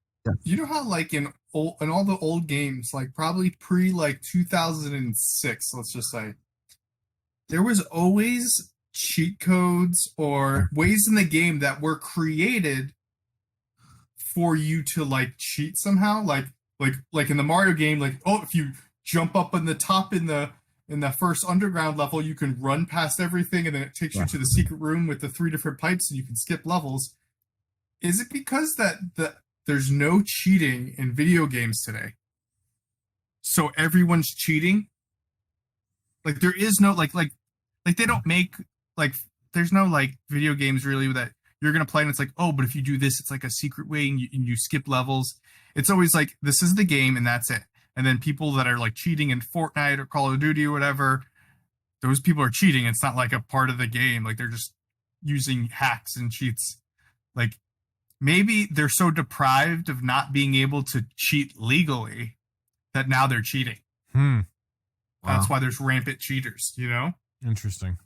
You know how like in all the old games, like probably pre like 2006, let's just say, there was always cheat codes or ways in the game that were created for you to like cheat somehow. Like in the Mario game, like, oh, if you jump up on the top in the first underground level, you can run past everything, and then it takes you to the secret room with the 3 different pipes, and you can skip levels. Is it because there's no cheating in video games today, so everyone's cheating? Like there is no like they don't make like there's no like video games really that you're gonna play and it's like, oh, but if you do this, it's like a secret way and you skip levels. It's always like, this is the game and that's it. And then people that are like cheating in Fortnite or Call of Duty or whatever, those people are cheating. It's not like a part of the game. Like they're just using hacks and cheats. Like maybe they're so deprived of not being able to cheat legally that now they're cheating. That's why there's rampant cheaters, Interesting.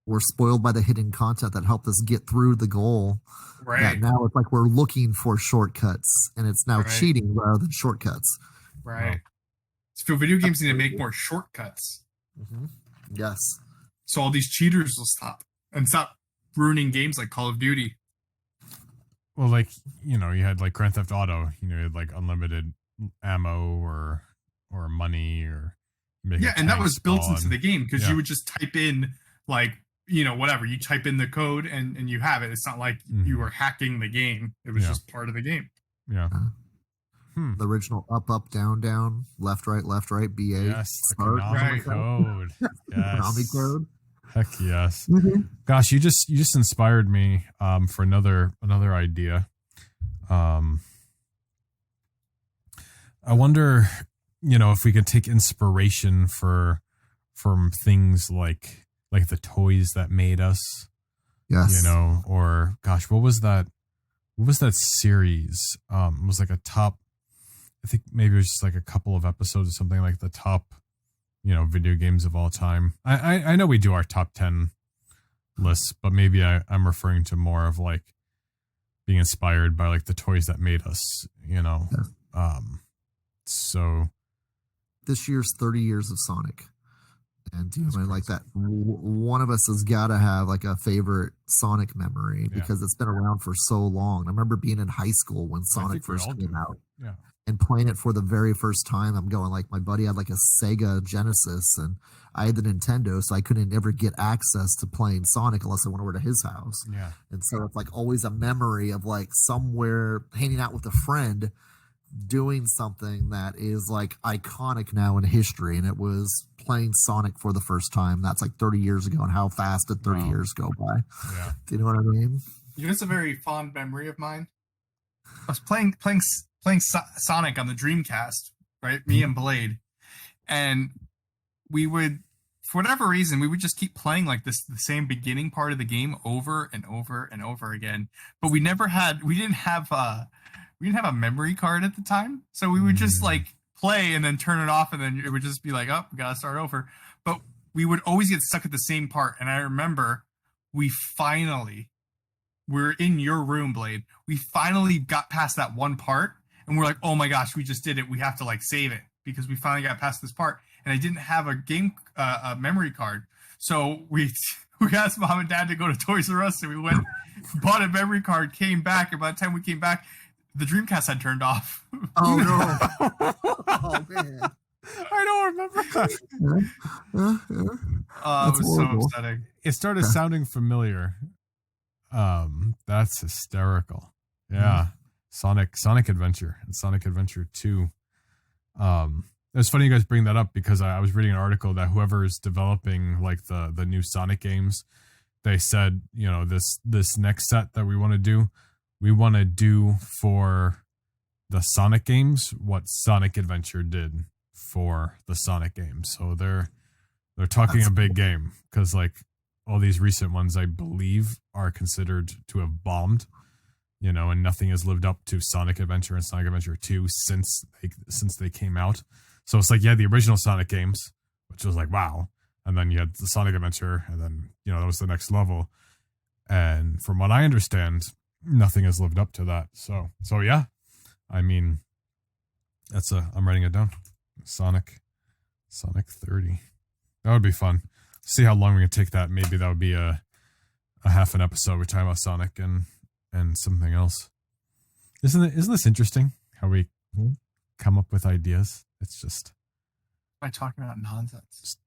We're spoiled by the hidden content that helped us get through the goal. Right. That now it's like we're looking for shortcuts, and it's now cheating rather than shortcuts. Right. So video games need to make more shortcuts. Mm-hmm. Yes. So all these cheaters will stop and stop ruining games like Call of Duty. Well, like, you had like Grand Theft Auto, you had like unlimited ammo or money or and that was built into the game because you would just type in like, whatever, you type in the code and you have it. It's not like you were hacking the game. It was just part of the game. Yeah. The original up, down, down, left, right, BA. Yes, the start. Konami code. Yes. Konami code. Heck yes. Mm-hmm. Gosh, you just inspired me for another idea. I wonder, if we could take inspiration from things like the toys that made us, Yes. or gosh, what was that series? It was like a top, I think maybe it was just like a couple of episodes or something, like the top, video games of all time. I know we do our top 10 lists, but maybe I'm referring to more of like being inspired by like the toys that made us, so This year's 30 years of Sonic. And That's like crazy. that, one of us has got to have like a favorite Sonic memory Yeah. because it's been around for so long. I remember being in high school when I Sonic think we first all came do. out Yeah. and playing it for the very first time. I'm going like my buddy had like a Sega Genesis and I had the Nintendo, so I couldn't ever get access to playing Sonic unless I went over to his house. Yeah. And so it's like always a memory of like somewhere hanging out with a friend doing something that is like iconic now in history, and it was playing Sonic for the first time. That's like 30 years ago, and how fast did 30 Wow. years go by? Yeah. Do you know what I mean? It's a very fond memory of mine. I was playing Sonic on the Dreamcast, right? Me and Blade, and we would, for whatever reason, we would just keep playing like the same beginning part of the game over and over and over again. But we didn't have a memory card at the time, so we would just like play and then turn it off, and then it would just be like, oh, we gotta start over. But we would always get stuck at the same part. And I remember we're in your room, Blade. We finally got past that one part, and we're like, oh my gosh, we just did it. We have to like save it because we finally got past this part. And I didn't have a memory card, so we asked Mom and Dad to go to Toys R Us, and we went, bought a memory card, came back, and by the time we came back, the Dreamcast had turned off. Oh no! Oh man! I don't remember that. It That's was so horrible. upsetting. It started sounding familiar. That's hysterical. Yeah. Sonic Adventure and Sonic Adventure 2. It's funny you guys bring that up because I was reading an article that whoever is developing like the new Sonic games, they said, this next set that we want to do for the Sonic games what Sonic Adventure did for the Sonic games. So they're talking That's a big game because like all these recent ones I believe are considered to have bombed, and nothing has lived up to Sonic Adventure and Sonic Adventure 2 since they came out. So it's like the original Sonic games, which was like wow, and then you had the Sonic Adventure, and then that was the next level. And from what I understand, nothing has lived up to that. So yeah, I mean, I'm writing it down. Sonic 30. That would be fun. See how long we can take that. Maybe that would be a half an episode. We're talking about Sonic and something else. Isn't this interesting? How we come up with ideas. It's just By talking about nonsense.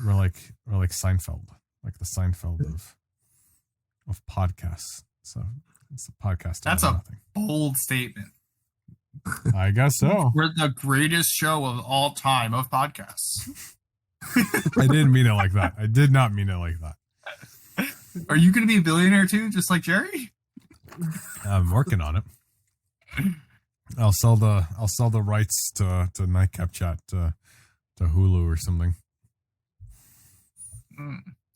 we're like Seinfeld, like the Seinfeld of podcasts. So it's a podcast. That's about a nothing. bold statement. I guess so. We're the greatest show of all time of podcasts. I didn't mean it like that. I did not mean it like that. Are you going to be a billionaire too, just like Jerry? I'm working on it. I'll sell the rights to Nightcap Chat to Hulu or something.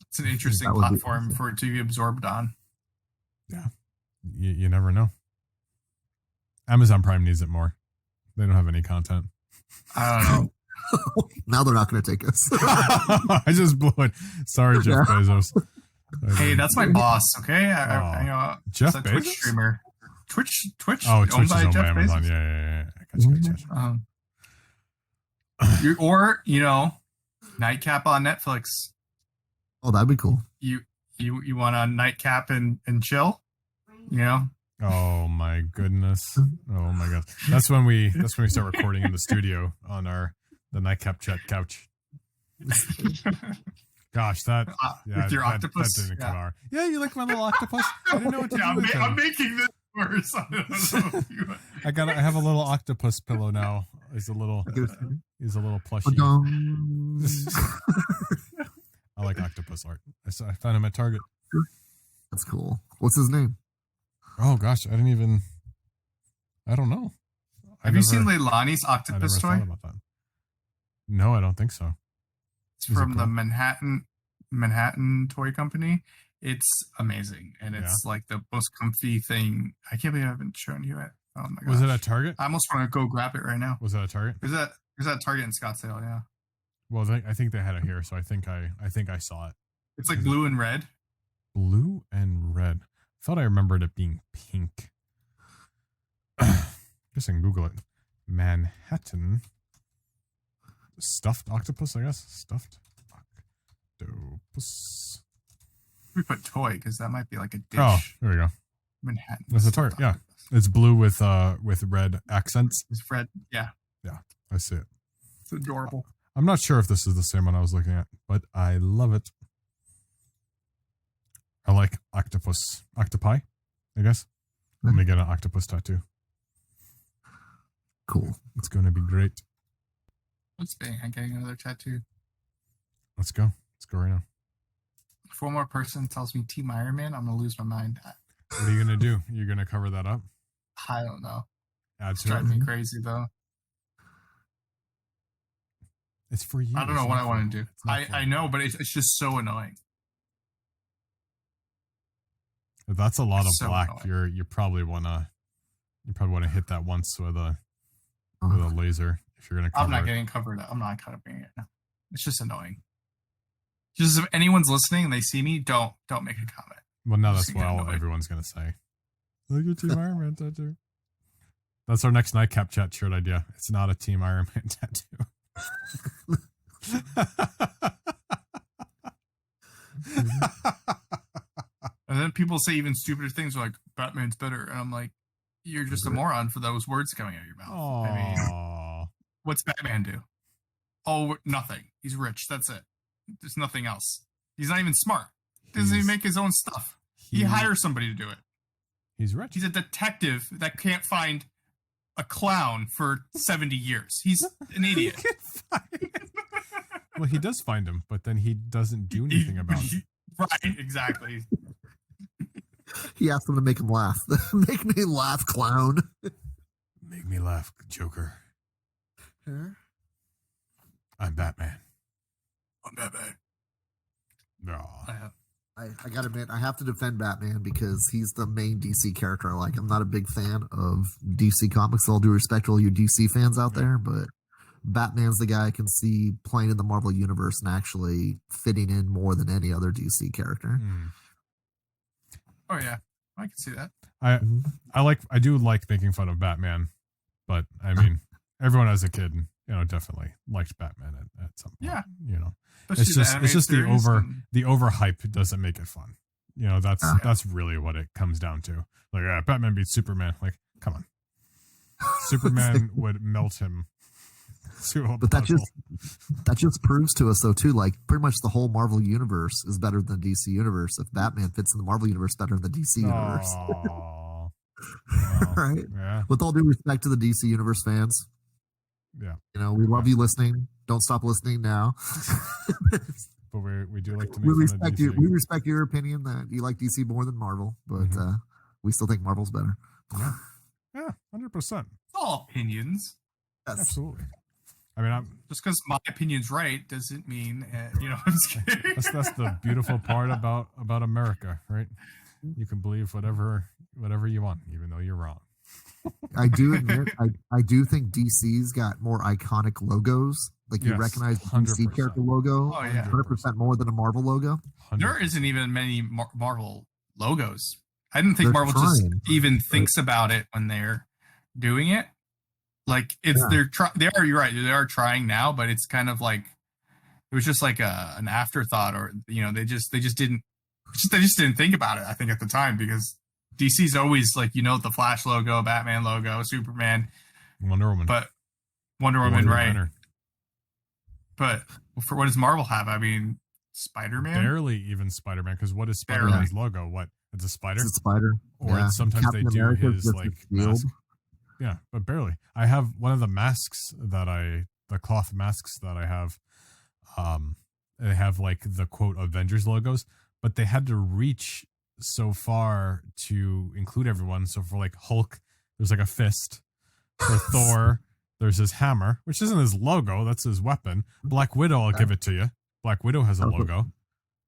It's an interesting That would be platform for it to be absorbed on. Yeah, you never know. Amazon Prime needs it more. They don't have any content. I don't know. Now they're not going to take us. I just blew it. Sorry, Jeff Bezos. Hey, that's my boss. Okay, Jeff it's a Twitch Bezos? streamer. Twitch. Oh, owned Twitch is by owned Jeff by Amazon. Bezos. Yeah. Gotcha. Or Nightcap on Netflix. Oh, that'd be cool. You want a nightcap and chill? Oh my goodness. Oh my god. That's when we start recording in the studio on the Nightcap Chat couch. Gosh, that with your octopus. That didn't cut our. Yeah, you like my little octopus? I didn't know what to do with I'm him. making this worse. I don't know if you- I have a little octopus pillow now. He's a little plushie. Ba-dum. I like octopus art. I found him at Target. That's cool. What's his name? Oh gosh, I don't know. Have you seen Leilani's I never octopus thought toy? about that. No, I don't think so. It's Is it from the cool? Manhattan toy company. It's amazing, and Yeah. it's like the most comfy thing. I can't believe I haven't shown you it. Oh my gosh! Was it at Target? I almost want to go grab it right now. Was it at Target? Is that Target in Scottsdale? Yeah. Well, I think they had it here, so I think I saw it. It's like blue and red. Blue and red. I thought I remembered it being pink. Guess I can Google it. Manhattan stuffed octopus, I guess. Stuffed octopus. We put toy because that might be like a dish. Oh, there we go. Manhattan. That's a Target. Yeah, it's blue with red accents. It's red. Yeah. I see it. It's adorable. I'm not sure if this is the same one I was looking at, but I love it. I like octopi, I guess. Let me get an octopus tattoo. Cool. It's going to be great. Let's bang. I'm getting another tattoo. Let's go. Let's go right now. If one more person tells me Team Iron Man, I'm gonna lose my mind. What are you going to do? You're going to cover that up? I don't know. Add It's to it? driving me crazy though. It's for you. I don't know It's what not I for- want to do. it's not for I you. know, but it's just so annoying. If that's a lot of So black. annoying. You probably wanna hit that once with a laser if you're gonna cover I'm not it. getting covered. I'm not covering it. No. It's just annoying. Just if anyone's listening and they see me, don't make a comment. Well, now Just that's get what annoyed. everyone's gonna say. Look at Team Iron Man tattoo. That's our next Nightcap Chat shirt idea. It's not a Team Iron Man tattoo. And then people say even stupider things like Batman's better, and I'm like, you're just a moron for those words coming out of your mouth. I mean, Aww. what's Batman do? Oh, nothing. He's rich. That's it. There's nothing else. He's not even smart. Doesn't even make his own stuff. He hires somebody to do it. He's rich. He's a detective that can't find a clown for 70 years. He's an idiot. Well, he does find him, but then he doesn't do anything about it. Right, exactly. He asked them to make him laugh. Make me laugh, clown. Make me laugh, Joker. I'm Batman. I'm Batman. No. I gotta admit, I have to defend Batman because he's the main DC character I like. I'm not a big fan of DC comics. All due respect to all you DC fans out there, but Batman's the guy I can see playing in the Marvel universe and actually fitting in more than any other DC character. Oh yeah, I can see that. I do like making fun of Batman, but I mean, everyone as a kid, definitely liked Batman at some point. Yeah. It's Especially just the animated series the overhype doesn't make it fun. Yeah. That's really what it comes down to. Like, Batman beats Superman. Like, come on, Superman would melt him to a But puddle. that just proves to us though too, like pretty much the whole Marvel universe is better than the DC universe. If Batman fits in the Marvel universe better than the DC universe. Aw. Right? Yeah. With all due respect to the DC universe fans, Yeah. we love you listening. Don't stop listening now. But we do like to make we fun respect of you. DC. We respect your opinion that you like DC more than Marvel, but we still think Marvel's better. Yeah, 100%. It's all opinions. Yes. Absolutely. I mean, Just because my opinion's right doesn't mean, I'm just kidding. that's the beautiful part about America, right? You can believe whatever you want, even though you're wrong. I do admit, I do think DC's got more iconic logos. Like you Yes, recognize the 100%. DC character logo, Oh, yeah. 100% more than a Marvel logo. 100%. There isn't even many Marvel logos. I didn't think They're Marvel just trying, even thinks about it when they're doing it. Like it's Yeah. you're right, they are trying now, but it's kind of like it was just like an afterthought, or they just didn't think about it. I think at the time, because DC's always like the Flash logo, Batman logo, Superman, Wonder Woman. but Wonder Woman, Wonder right? Banner. But for what does Marvel have? I mean, Spider-Man. Barely even Spider-Man, because what is Spider-Man's logo? What? It's a spider? It's a spider. Or Yeah. sometimes Captain they do America's his just a like shield. mask. Yeah, but barely. I have one of the masks the cloth masks that I have. They have like the quote Avengers logos, but they had to reach so far to include everyone. So for like Hulk, there's like a fist. For Thor, there's his hammer, which isn't his logo. That's his weapon. Black Widow, I'll give it to you. Black Widow has a logo,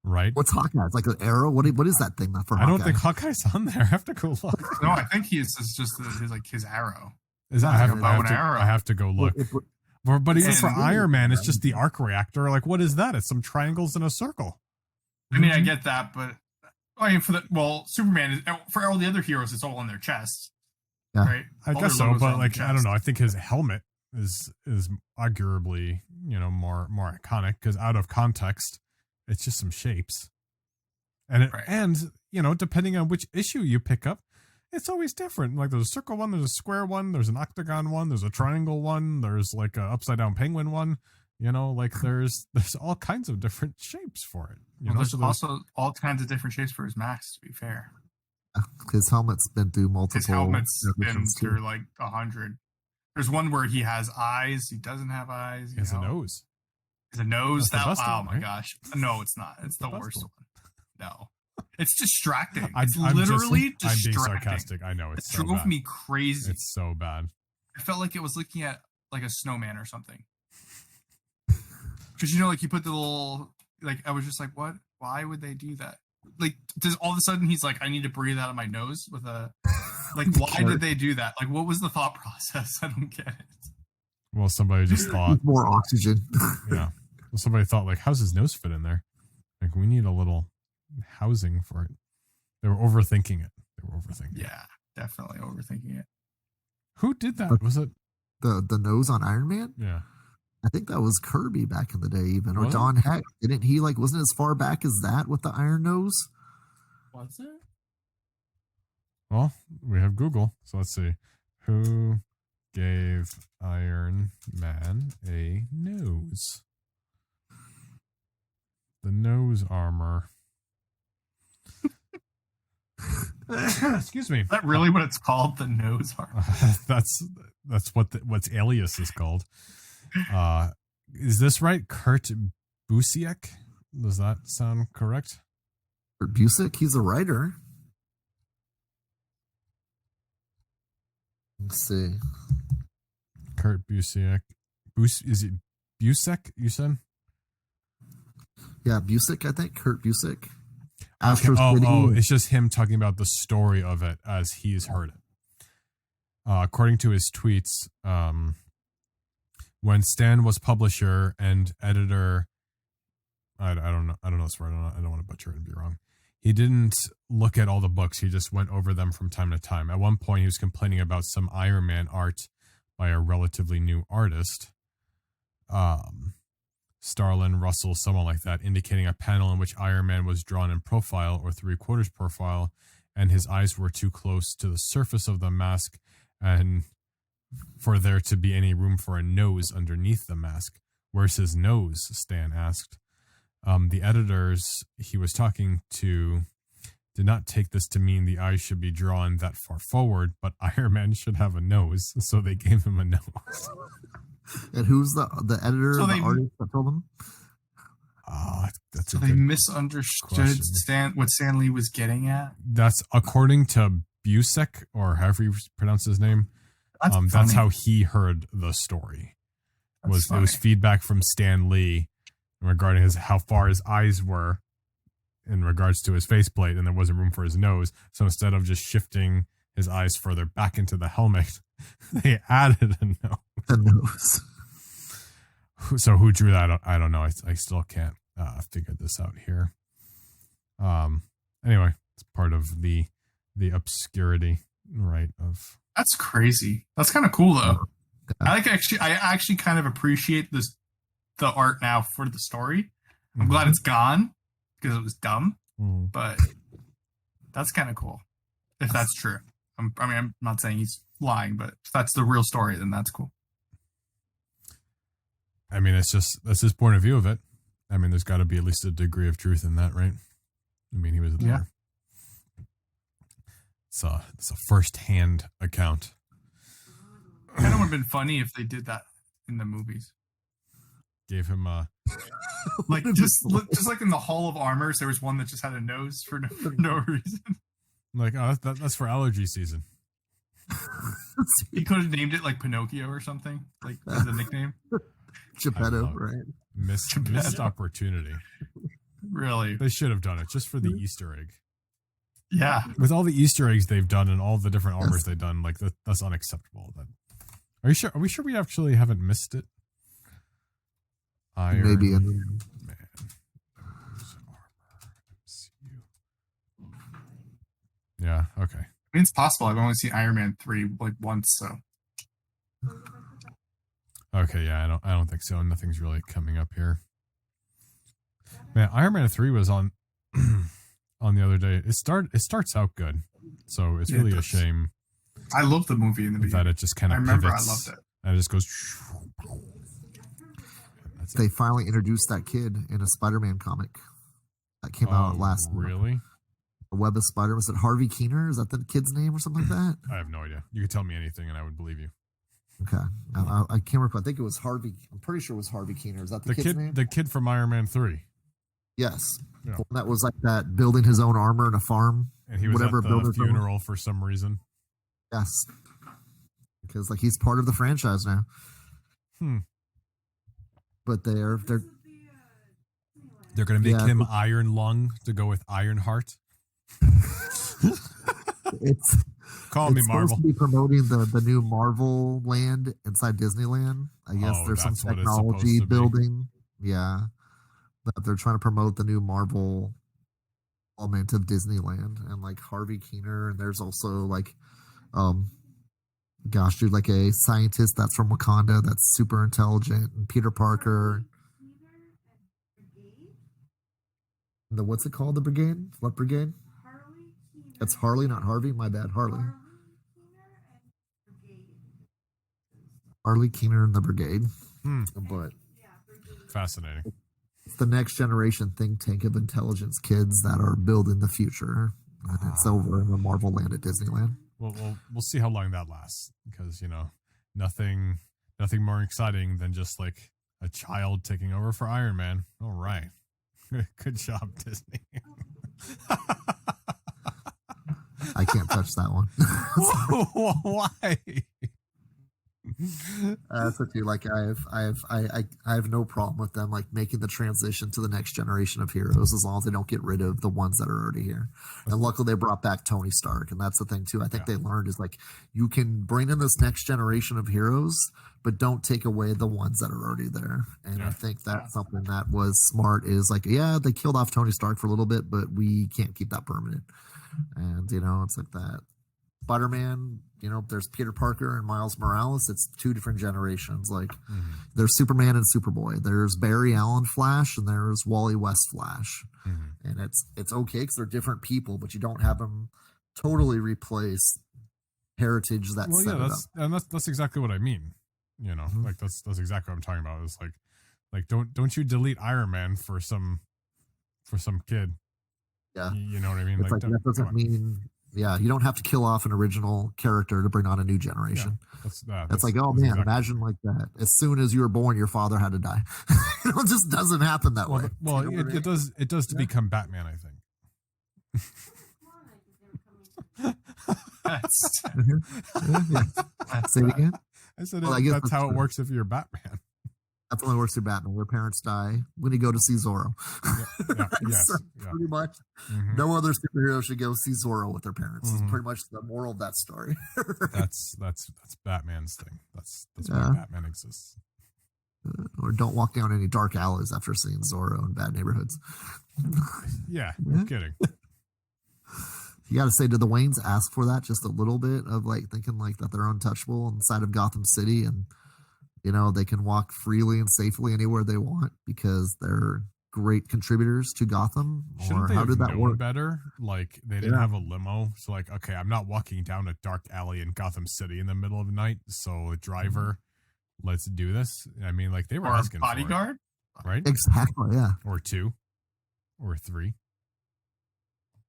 right? What's Hawkeye? It's like an arrow. What is that thing for Hawkeye? I don't think Hawkeye's on there. I have to go look. No, I think he's just his arrow. Is that, Like a bow and arrow. I have to go look. But even for And- Iron Man, it's just the arc reactor. Like, what is that? It's some triangles in a circle. I mean, I get that, but I mean, Superman is for all the other heroes, it's all on their chests, Yeah. right? I All guess their so, logos are but on like, their I don't know. chest. I think his helmet is arguably, more iconic because out of context, it's just some shapes. And Right. and depending on which issue you pick up, it's always different. Like there's a circle one, there's a square one, there's an octagon one, there's a triangle one, there's like a upside down penguin one. Like there's all kinds of different shapes for it. Well, there's so also all kinds of different shapes for his mask. To be fair, His helmet's been through multiple. his helmet's been revisions, too. through like 100. There's one where he has eyes. He doesn't have eyes. he has a nose. His a nose. That's the best Oh one, my right? gosh! No, it's not. It's the best worst one. one. No, it's distracting. I'm It's just- literally I'm being distracting. sarcastic. I know It it's so drove bad. me crazy. It's so bad. I felt like it was looking at like a snowman or something. Because like you put the little I was just like, what? Why would they do that? Like, does all of a sudden he's like, I need to breathe out of my nose with a why did they do that? Like, what was the thought process? I don't get it. Well, somebody just thought, More oxygen. yeah. Well, somebody thought, like, how's his nose fit in there? Like, we need a little housing for it. They were overthinking it. Yeah, definitely overthinking it. Who did that? Was it? The nose on Iron Man. Yeah. I think that was Kirby back in the day, even, or Was it? Don Heck. Didn't he wasn't as far back as that with the Iron Nose? Was it? Well, we have Google. So let's see. Who gave Iron Man a nose? The nose armor. Excuse me. Is that really what it's called? The nose arm? That's what's alias is called. Is this right? Kurt Busiek? Does that sound correct? Or Busick? He's a writer. Let's see. Kurt Busiek. Is it Busiek? You said? Yeah, Busick, I think. Kurt Busick. Okay. Astro City. Oh, it's just him talking about the story of it as he's heard it. According to his tweets, when Stan was publisher and editor, I don't know this word. I don't want to butcher it and be wrong. He didn't look at all the books. He just went over them from time to time. At one point, he was complaining about some Iron Man art by a relatively new artist, Starlin, Russell, someone like that, indicating a panel in which Iron Man was drawn in profile or 3/4 profile, and his eyes were too close to the surface of the mask, and for there to be any room for a nose underneath the mask. Where's his nose? Stan asked. The editors he was talking to did not take this to mean the eyes should be drawn that far forward, but Iron Man should have a nose, so they gave him a nose. And who's the editor, So the they- artist that told him? That's So a they good misunderstood question. what Stanley was getting at. That's according to Busiek, or however you pronounce his name. That's That's funny. how he heard the story. It was funny. feedback from Stan Lee regarding how far his eyes were in regards to his faceplate, and there wasn't room for his nose. So instead of just shifting his eyes further back into the helmet, they added a nose. The nose. So who drew that? I don't know. I still can't figure this out here. Anyway, it's part of the obscurity, right? Of That's crazy. That's kind of cool though. I actually kind of appreciate the art now for the story. I'm glad it's gone because it was dumb, Mhm. but that's kind of cool if that's true. I'm not saying he's lying, but if that's the real story, then that's cool. I mean, that's his point of view of it. I mean, there's got to be at least a degree of truth in that, right? I mean, he was there. Yeah. It's a first-hand account. Kind of would have been funny if they did that in the movies. Gave him a Like just like in the Hall of Armors, there was one that just had a nose for no reason. like, oh, that's for allergy season. He could have named it like Pinocchio or something, like as a nickname. Geppetto, right? Missed opportunity. Really? They should have done it just for the Easter egg. Yeah. With all the Easter eggs they've done and all the different armors they've done, like that's unacceptable. Are you sure? Are we sure we actually haven't missed it? Iron Maybe. Man. Yeah. Okay. I mean, it's possible. I've only seen Iron Man 3 like once, so. Okay. Yeah. I don't think so. Nothing's really coming up here. Man, Iron Man 3 was on on the other day. It starts out good, so it's really a shame. I love the movie in the beginning. That it just kind of I pivots. loved it. And it just goes. They finally introduced that kid in a Spider-Man comic that came out last month. Really? A Web of Spider. Was it Harvey Keener? Is that the kid's name or something like that? I have no idea. You could tell me anything and I would believe you. Okay. I can't remember. I think it was Harvey. I'm pretty sure it was Harvey Keener. Is that the kid's name? The kid from Iron Man 3. Yes. Yeah. The one that was like that, building his own armor in a farm. And he was at the funeral for some reason. Yes. Because like he's part of the franchise now. But they're going to make him Iron Lung to go with Iron Heart. it's Call me Marvel. Supposed to be promoting the new Marvel land inside Disneyland. I guess there's some technology building. Yeah. That they're trying to promote the new Marvel element of Disneyland, and like Harvey Keener, and there's also like gosh dude, like a scientist that's from Wakanda that's super intelligent, and Peter Parker. What's it called? The brigade? What brigade? That's Harley, not Harvey. My bad, Harley. Harley Keener and the brigade. But fascinating. It's the next generation think tank of intelligence kids that are building the future. And it's over in the Marvel land at Disneyland. Well, we'll see how long that lasts, because nothing more exciting than just like a child taking over for Iron Man. All right, good job, Disney. I can't touch that one. Why? That's what too. Like I have no problem with them like making the transition to the next generation of heroes, as long as they don't get rid of the ones that are already here. And luckily they brought back Tony Stark, and that's the thing too. I think they learned is like you can bring in this next generation of heroes, but don't take away the ones that are already there. And I think that's something that was smart. Is like they killed off Tony Stark for a little bit, but we can't keep that permanent. And it's like that. Spider-Man, there's Peter Parker and Miles Morales. It's two different generations. Like there's Superman and Superboy. There's Barry Allen Flash, and there's Wally West Flash. And it's okay because they're different people, but you don't have them totally replace heritage that set it up. And that's exactly what I mean. Like that's exactly what I'm talking about. Is like don't you delete Iron Man for some kid? Yeah, you know what I mean. Like that doesn't mean. Yeah, you don't have to kill off an original character to bring on a new generation. Yeah, that's like, oh man, imagine like that. As soon as you were born, your father had to die. It just doesn't happen that way. Well, it does. It does to become Batman, I think. Say it again. I said that's how it works if you're Batman. That's only works through Batman. Your parents die when you go to see Zorro. Pretty much. No other superhero should go see Zorro with their parents. It's pretty much the moral of that story. That's Batman's thing. That's why Batman exists. Or don't walk down any dark alleys after seeing Zorro in bad neighborhoods. No kidding. You got to say, did the Waynes ask for that? Just a little bit of like thinking like that they're untouchable inside of Gotham City, and they can walk freely and safely anywhere they want because they're great contributors to Gotham. Shouldn't they have known better? Like they didn't have a limo, so like, okay, I'm not walking down a dark alley in Gotham City in the middle of the night. So driver, let's do this. I mean, like they were asking bodyguard, for it, right? Exactly, yeah. Or 2, or 3.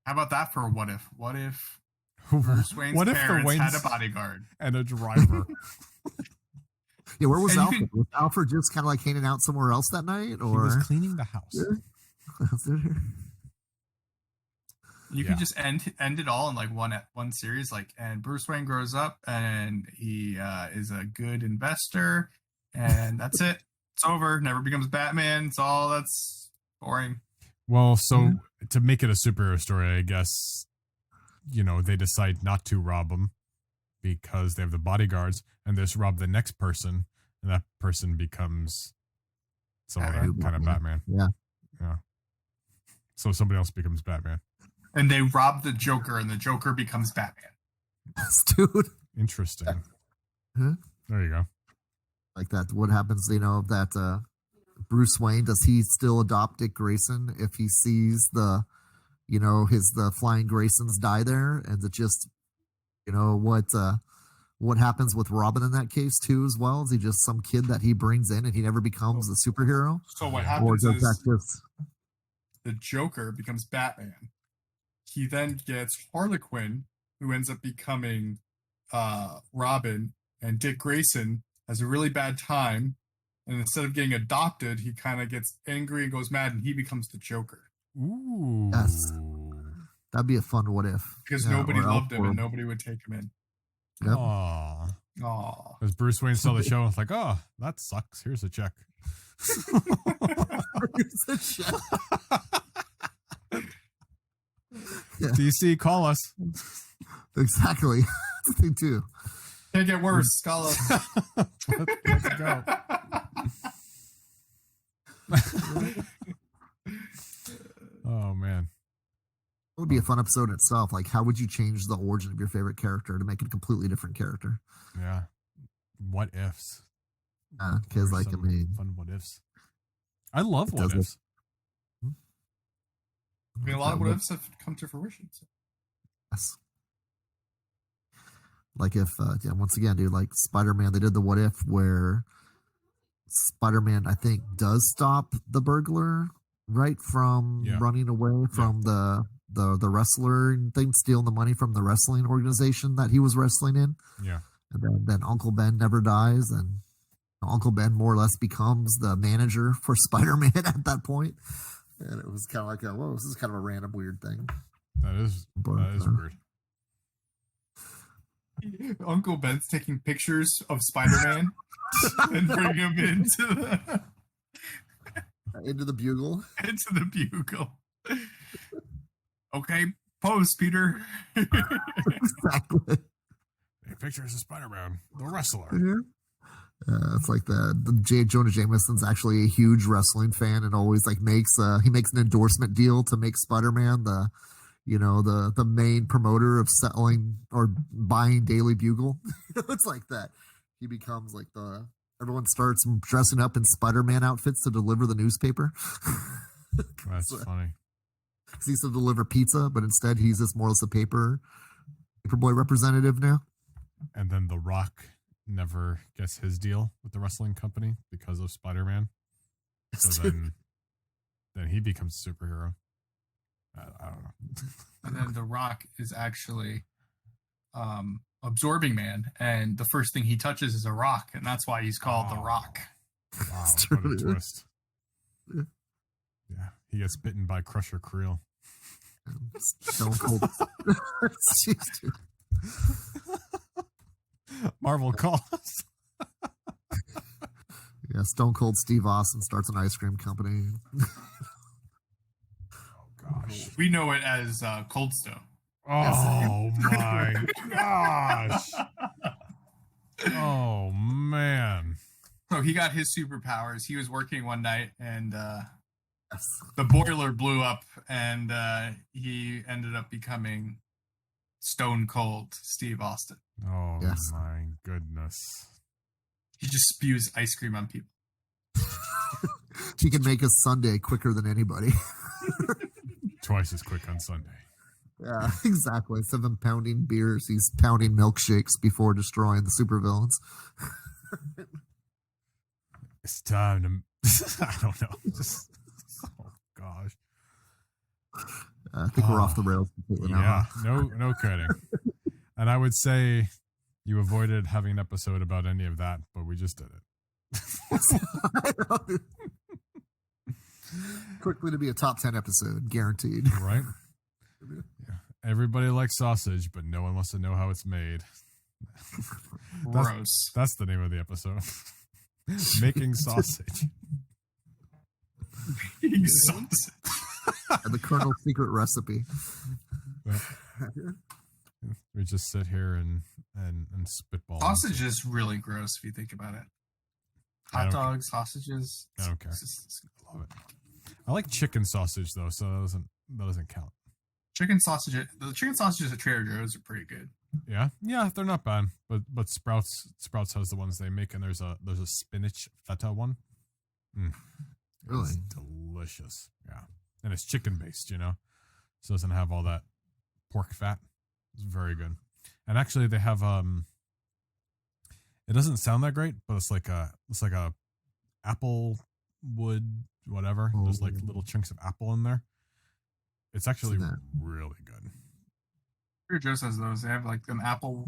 How about that for a what if? What if Bruce Wayne's parents had a bodyguard and a driver? Yeah, where was Alfred? Was Alfred just kind of like hanging out somewhere else that night, or he was cleaning the house? You Yeah. could just end it all in like one series, like, and Bruce Wayne grows up and he is a good investor, and that's it. It's over. Never becomes Batman. It's all that's boring. Well, so to make it a superhero story, I guess, they decide not to rob him because they have the bodyguards, and they just rob the next person, and that person becomes some other Batman. kind of Batman. Yeah. Yeah. So somebody else becomes Batman. And they rob the Joker, and the Joker becomes Batman. Yes, dude. Interesting. Huh? There you go. Like that. What happens? That Bruce Wayne, does he still adopt Dick Grayson if he sees the flying Graysons die there? And it just what happens with Robin in that case too as well? Is he just some kid that he brings in and he never becomes a superhero? So what Or happens does is that just the Joker becomes Batman. He then gets Harlequin, who ends up becoming Robin, and Dick Grayson has a really bad time. And instead of getting adopted, he kind of gets angry and goes mad, and he becomes the Joker. Ooh. Yes. That'd be a fun what if. Because Yeah, nobody or loved him Elfborn. and nobody would take him in. Yep. Aw. Aw. As Bruce Wayne saw the show, it's like, oh, that sucks. Here's a check. Here's a check. Yeah. DC, call us. Exactly. That's the thing too. Can't get worse, Scala. Let's go. Oh, man. It would be a fun episode in itself. Like, how would you change the origin of your favorite character to make it a completely different character? Yeah. What ifs? Because, What are like, I some mean, fun what ifs. I love It what doesn't- ifs. I mean, a lot of what ifs have come to fruition. So. Yes. Like if, once again, dude, like Spider-Man, they did the what if where Spider-Man, I think, does stop the burglar, right, from Yeah. running away from the wrestler thing, stealing the money from the wrestling organization that he was wrestling in. Yeah. And then Uncle Ben never dies, and Uncle Ben more or less becomes the manager for Spider-Man at that point. And it was kind of like, whoa, this is kind of a random weird thing. That is But, weird. Uncle Ben's taking pictures of Spider-Man and bring him Into the bugle. into the bugle. Okay, pose, Peter. Exactly. Hey, pictures of Spider-Man, the wrestler. It's like Jonah Jameson's actually a huge wrestling fan and always like makes an endorsement deal to make Spider-Man the main promoter of selling or buying Daily Bugle. It's like that. He becomes like everyone starts dressing up in Spider-Man outfits to deliver the newspaper. That's funny. He used to deliver pizza, but instead he's just more or less a paperboy representative now. And then The Rock never gets his deal with the wrestling company because of Spider-Man. So then he becomes a superhero. I don't know. And then The Rock is actually absorbing man, and the first thing he touches is a rock, and that's why he's called The Rock. Wow, It's what a true. twist. Yeah, he gets bitten by Crusher Creel. Stone Cold. Jeez, dude. Marvel calls. Yeah, Stone Cold Steve Austin starts an ice cream company. Gosh. We know it as Cold Stone. Oh my gosh. Oh man. So he got his superpowers. He was working one night, and Yes. the boiler blew up, and he ended up becoming Stone Cold Steve Austin. Oh Yes. my goodness. He just spews ice cream on people. He can make a Sunday quicker than anybody. Twice as quick on Sunday. Yeah, exactly. Instead of him pounding beers, he's pounding milkshakes before destroying the supervillains. It's time to I don't know. Just oh gosh. I think we're off the rails completely now. Yeah, huh? no kidding. And I would say you avoided having an episode about any of that, but we just did it. Quickly to be a top 10 episode, guaranteed. Right? Everybody likes sausage, but no one wants to know how it's made. Gross. That's the name of the episode. Making sausage. Eating sausage. And the Colonel's secret recipe. We just sit here and spitball. Sausage is really gross if you think about it. I Hot don't dogs, sausages. I don't care. It's I love it. I like chicken sausage though, so that doesn't count. chicken sausage. The chicken sausages at Trader Joe's are pretty good. Yeah, they're not bad. But Sprouts has the ones they make, and there's a spinach feta one. Really? It's delicious. Yeah, and it's chicken based, so it doesn't have all that pork fat. It's very good. And actually, they have it doesn't sound that great, but it's like a apple wood whatever. Oh. There's like little chunks of apple in there. It's actually that. really good. Trader Joe's has those. They have like an apple.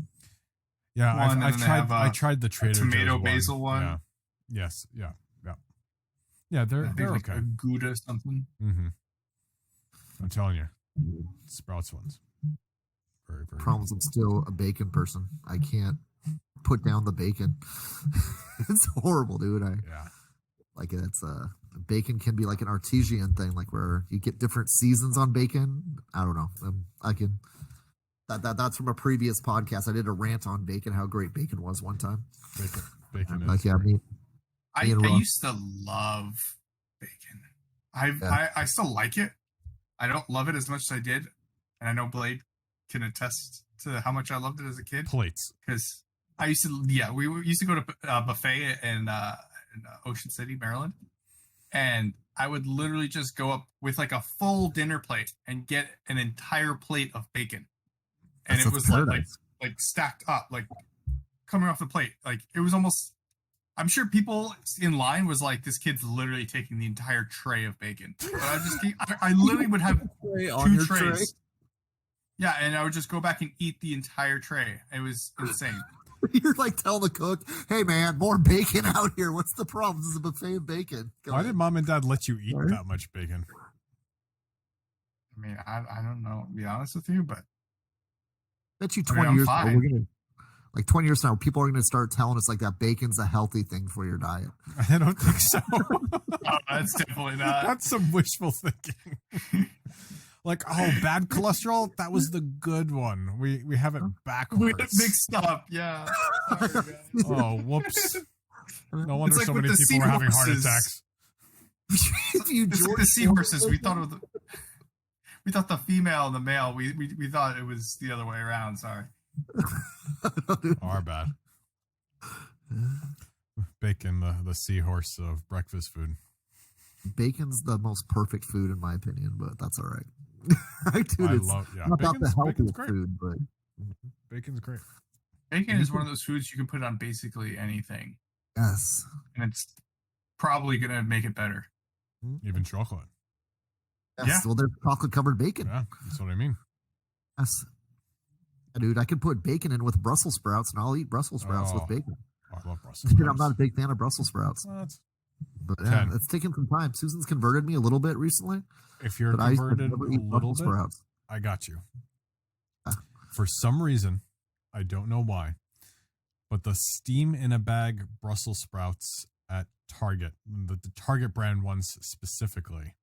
Yeah, one, and I've then they tried. have, I tried the Trader tomato Joe's basil one. Yeah. Yes. Yeah. Yeah. They're like okay. a Gouda something. Mm-hmm. I'm telling you, Sprouts ones. Very, very. Problems. I'm still a bacon person. I can't put down the bacon. It's horrible, dude. Yeah. Like it's bacon can be like an artesian thing, like where you get different seasons on bacon. I don't know. I can. That's from a previous podcast. I did a rant on bacon, how great bacon was one time. Bacon is. Like, yeah, I used to love bacon. I still like it. I don't love it as much as I did, and I know Blade can attest to how much I loved it as a kid. Plates. Because I used to, we used to go to a buffet in Ocean City, Maryland, and I would literally just go up with like a full dinner plate and get an entire plate of bacon, and it was like stacked up, like coming off the plate. Like it was almost. I'm sure people in line was like, "This kid's literally taking the entire tray of bacon." But I literally would have two trays. Tray? Yeah, and I would just go back and eat the entire tray. It was insane. You're like telling the cook, "Hey man, more bacon out here. What's the problem? This is a buffet of bacon." Why did Mom and Dad let you eat that much bacon? I mean, I don't know, to be honest with you, but Bet you 20 years ago, we're gonna, like 20 years now, people are gonna start telling us like that bacon's a healthy thing for your diet. I don't think so. oh, that's definitely not. That's some wishful thinking. Like, oh, bad cholesterol? That was the good one. We have it backwards. Mixed up, yeah. Oh, whoops. No wonder like so with many the people were having heart seahorses. attacks. It's like the seahorses. We thought the female and the male. We thought it was the other way around. Sorry. Our bad. Bacon, the seahorse of breakfast food. Bacon's the most perfect food in my opinion, but that's all right. Dude, I it's love, yeah. not about the Bacon's healthiest great. food, but Bacon's great. Bacon is one of those foods you can put on basically anything, yes. and it's probably gonna make it better. Even chocolate. Yes. Yeah. Well, there's chocolate covered bacon. Yeah, that's what I mean. Yes. Dude, I can put bacon in with Brussels sprouts, and I'll eat Brussels sprouts with bacon. Oh, I love Brussels Dude, I'm sprouts. not a big fan of Brussels sprouts, What? but yeah, Ken. it's taken some time. Susan's converted me a little bit recently, If you're but I used to converted a never eat little Brussels bit, sprouts. I got you. Ah. For some reason, I don't know why, but the steam in a bag Brussels sprouts at Target, the Target brand ones specifically,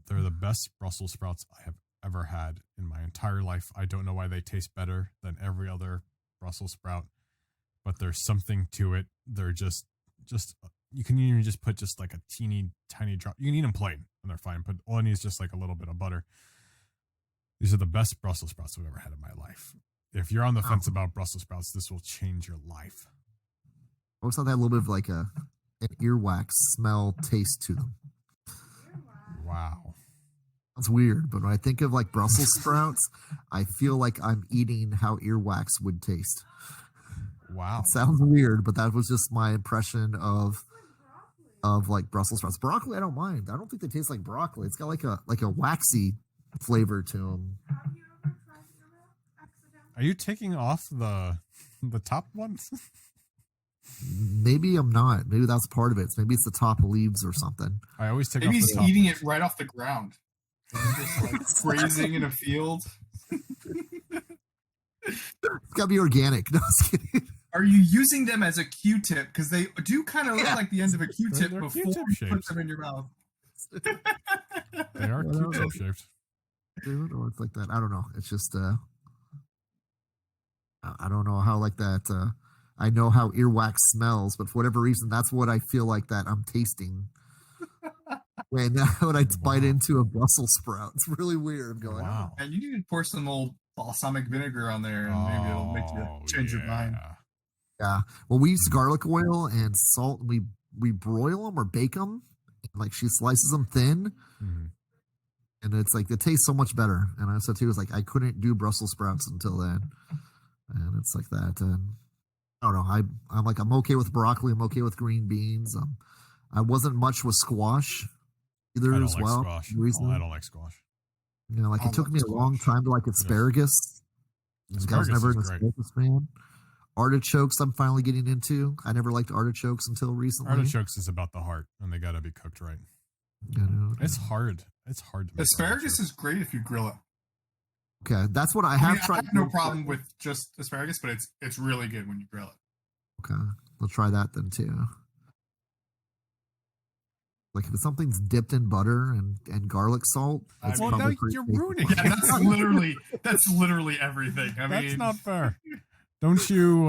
they're the best Brussels sprouts I have ever had in my entire life. I don't know why they taste better than every other Brussels sprout, but there's something to it. They're just you can even just put just like a teeny tiny drop. You can eat them plain and they're fine, but all I need is just like a little bit of butter. These are the best Brussels sprouts I've ever had in my life. If you're on the fence about Brussels sprouts, this will change your life. I always thought they had a little bit of like an earwax smell taste to them. Wow. That's weird, but when I think of like Brussels sprouts, I feel like I'm eating how earwax would taste. Wow. It sounds weird, but that was just my impression of like Brussels sprouts. Broccoli, I don't mind. I don't think they taste like broccoli. It's got like a waxy flavor to them. Are you taking off the top ones? Maybe I'm not. Maybe that's part of it. Maybe it's the top leaves or something. I always take Maybe off he's the top. eating it right off the ground. just like grazing in a field. It's gotta be organic. No, I was kidding. Are you using them as a Q-tip? Because they do kind of look like the end of a Q-tip They're before Q-tip you put shaped. them in your mouth. They are I don't Q-tip know. shaped. Dude, or it's like that. I don't know. It's just I don't know how like that. I know how earwax smells, but for whatever reason, that's what I feel like that I'm tasting when I bite Wow. into a Brussels sprout. It's really weird. I'm going, Wow. And you need to pour some old balsamic vinegar on there, and maybe it'll make you change your mind. yeah. Well, we use garlic oil and salt. And we broil them or bake them. Like she slices them thin, Mhm. and it's like it tastes so much better. And I said too, it's like I couldn't do Brussels sprouts until then, and it's like that. And I don't know. I'm okay with broccoli. I'm okay with green beans. I wasn't much with squash either I don't as like well. squash. Recently. I don't like squash. You know, like I it took love me a long squash. time to like asparagus. I was Asparagus never is an great. asparagus fan. Artichokes, I'm finally getting into. I never liked artichokes until recently. Artichokes is about the heart, and they got to be cooked right. You know, It's hard. It's hard to make Asparagus artichokes. is great if you grill it. okay, that's what I I have mean, I tried. have no problem with just asparagus, but it's really good when you grill it. Okay, we'll try that then too. Like if something's dipped in butter and garlic salt, I it's mean- probably Well, now pretty you're tasty. ruining Yeah, that's literally everything. I mean, That's not fair. Don't you?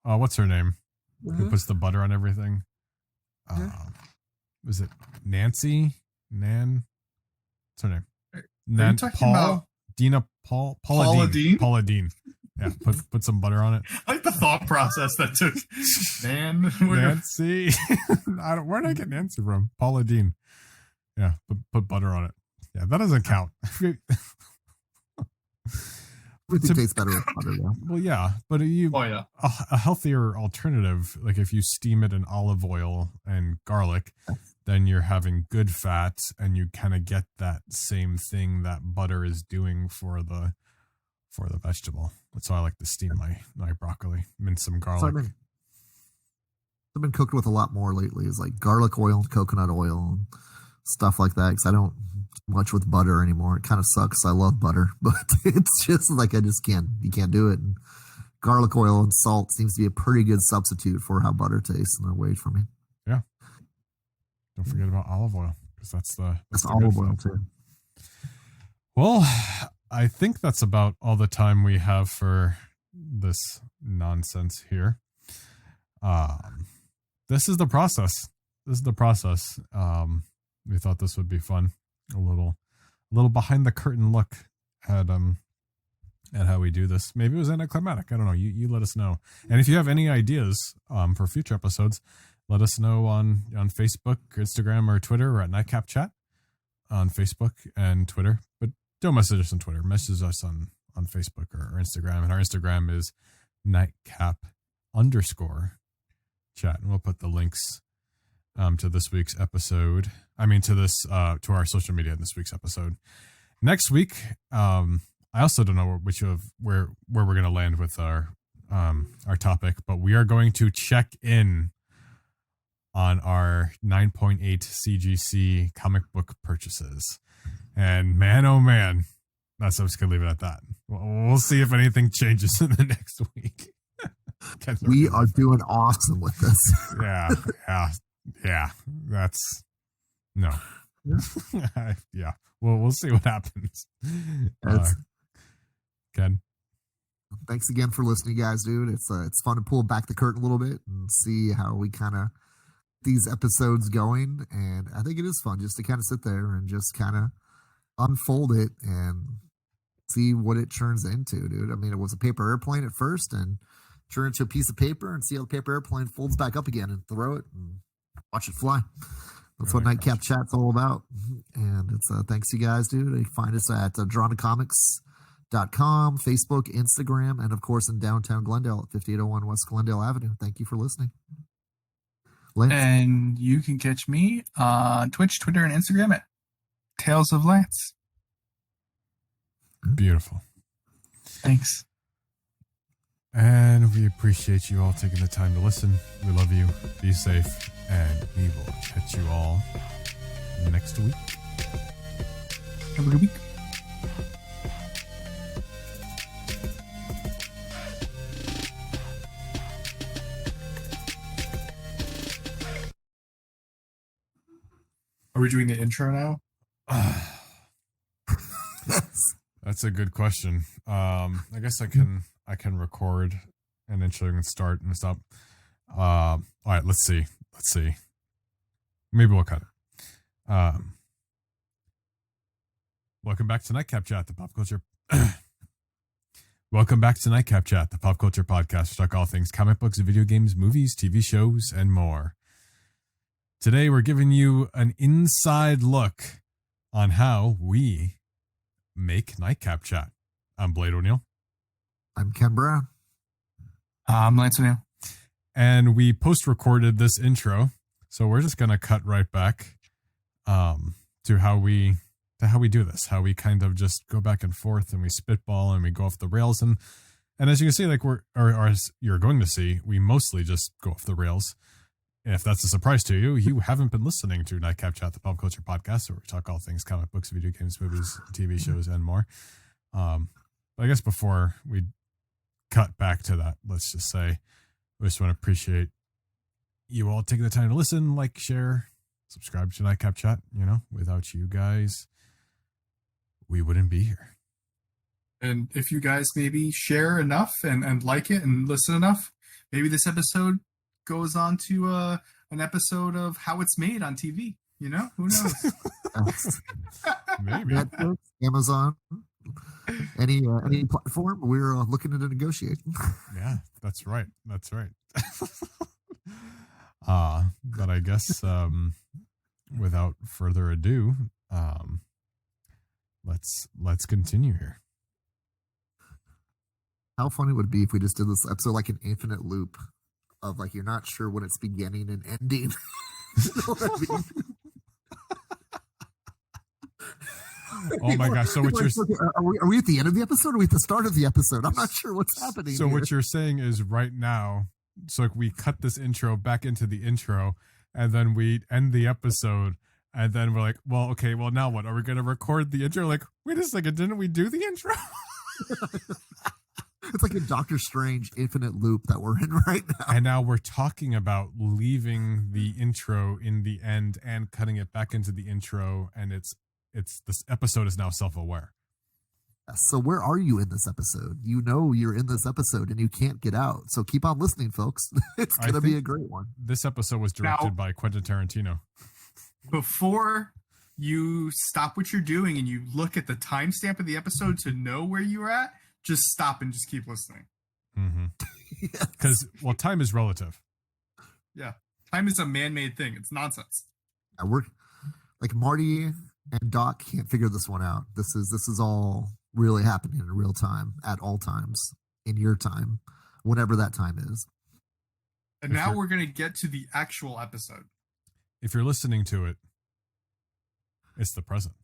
What's her name? Who puts the butter on everything? Was it Nancy? Nan? What's her name? you talking about Dina Paula Paula Dean? Dean? Paula Dean. Yeah, put some butter on it. I like the thought process that took. Man, Nancy. Where did I get Nancy from? Paula Dean. Yeah, put butter on it. Yeah, that doesn't count. Everything tastes better with butter, though. Well, yeah, but oh yeah, a healthier alternative, like if you steam it in olive oil and garlic, then you're having good fats, and you kind of get that same thing that butter is doing for the vegetable. That's why I like to steam my broccoli, mince some So garlic. I've been cooked with a lot more lately. Is like garlic oil, coconut oil, and stuff like that. Because I don't do much with butter anymore. It kind of sucks. I love butter, but it's just like I just can't. You can't do it. And garlic oil and salt seems to be a pretty good substitute for how butter tastes in a way for me. Don't forget about olive oil, because that's That's the olive good oil fat. too. Well, I think that's about all the time we have for this nonsense here. This is the process. We thought this would be fun. A little behind the curtain look at how we do this. Maybe it was anticlimactic. I don't know. You let us know. And if you have any ideas for future episodes, let us know on Facebook, Instagram, or Twitter. We're at Nightcap Chat on Facebook and Twitter. But don't message us on Twitter. Message us on Facebook or Instagram. And our Instagram is Nightcap_Chat. And we'll put the links to this week's episode. To our social media in this week's episode. Next week, I also don't know where we're going to land with our topic, but we are going to check in on our 9.8 CGC comic book purchases. And man, oh man, I'm just going to leave it at that. We'll see if anything changes in the next week. We are doing awesome with this. Yeah. That's no. Yeah. We'll see what happens. Ken. Thanks again for listening, guys, dude. It's fun to pull back the curtain a little bit and see how we kind of these episodes going. And I think it is fun just to kind of sit there and just kind of unfold it and see what it turns into, dude. I mean, it was a paper airplane at first and turn it into a piece of paper and see how the paper airplane folds back up again and throw it and watch it fly. That's what Nightcap Chat's all about. And it's thanks you guys, dude. You can find us at DrawnaComics.com, Facebook, Instagram, and of course in downtown Glendale at 5801 West Glendale Avenue. Thank you for listening. Lance? And you can catch me on Twitch, Twitter, and Instagram at Tales of Lance. Beautiful. Thanks. And we appreciate you all taking the time to listen. We love you. Be safe. And we will catch you all next week. Have a good week. Are we doing the intro now? Yes. That's a good question. I guess I can record an intro and start and stop. All right, let's see. Maybe we'll cut it. Welcome back to Nightcap Chat, the pop culture. Welcome back to Nightcap Chat, the pop culture podcast. We talk all things comic books, video games, movies, TV shows, and more. Today, we're giving you an inside look on how we make Nightcap Chat. I'm Blade O'Neill. I'm Ken Brown. I'm Lance O'Neill. And we post-recorded this intro, so we're just going to cut right back to how we do this, how we kind of just go back and forth and we spitball and we go off the rails. And as you can see, like or as you're going to see, we mostly just go off the rails. If that's a surprise to you, you haven't been listening to Nightcap Chat, the pop culture podcast, where we talk all things comic books, video games, movies, TV shows, and more. But I guess before we cut back to that, let's just say we just want to appreciate you all taking the time to listen, like, share, subscribe to Nightcap Chat. You know, without you guys, we wouldn't be here. And if you guys maybe share enough and like it and listen enough, maybe this episode goes on to an episode of How It's Made on TV. You know, who knows? Maybe. Netflix, Amazon, any platform, we're looking at a negotiation. Yeah, that's right. But I guess without further ado, let's continue here. How funny would it be if we just did this episode like an infinite loop of like you're not sure when it's beginning and ending. You know what I mean? Oh my gosh! So what you're are we at the end of the episode or are we at the start of the episode? I'm not sure what's happening. So here. what you're saying is right now. So like we cut this intro back into the intro, and then we end the episode, and then we're like, well, okay, well now what? Are we going to record the intro? Like, wait a second, didn't we do the intro? It's like a Doctor Strange infinite loop that we're in right now. And now we're talking about leaving the intro in the end and cutting it back into the intro, and it's this episode is now self-aware. So where are you in this episode? You know you're in this episode and you can't get out. So keep on listening, folks. It's going to be a great one. This episode was directed by Quentin Tarantino. Before you stop what you're doing and you look at the timestamp of the episode to know where you're at, just stop and just keep listening. Because, well, time is relative. Yeah. Time is a man-made thing. It's nonsense. We're like Marty and Doc can't figure this one out. This is all really happening in real time at all times in your time, whenever that time is. And now we're going to get to the actual episode. If you're listening to it, it's the present.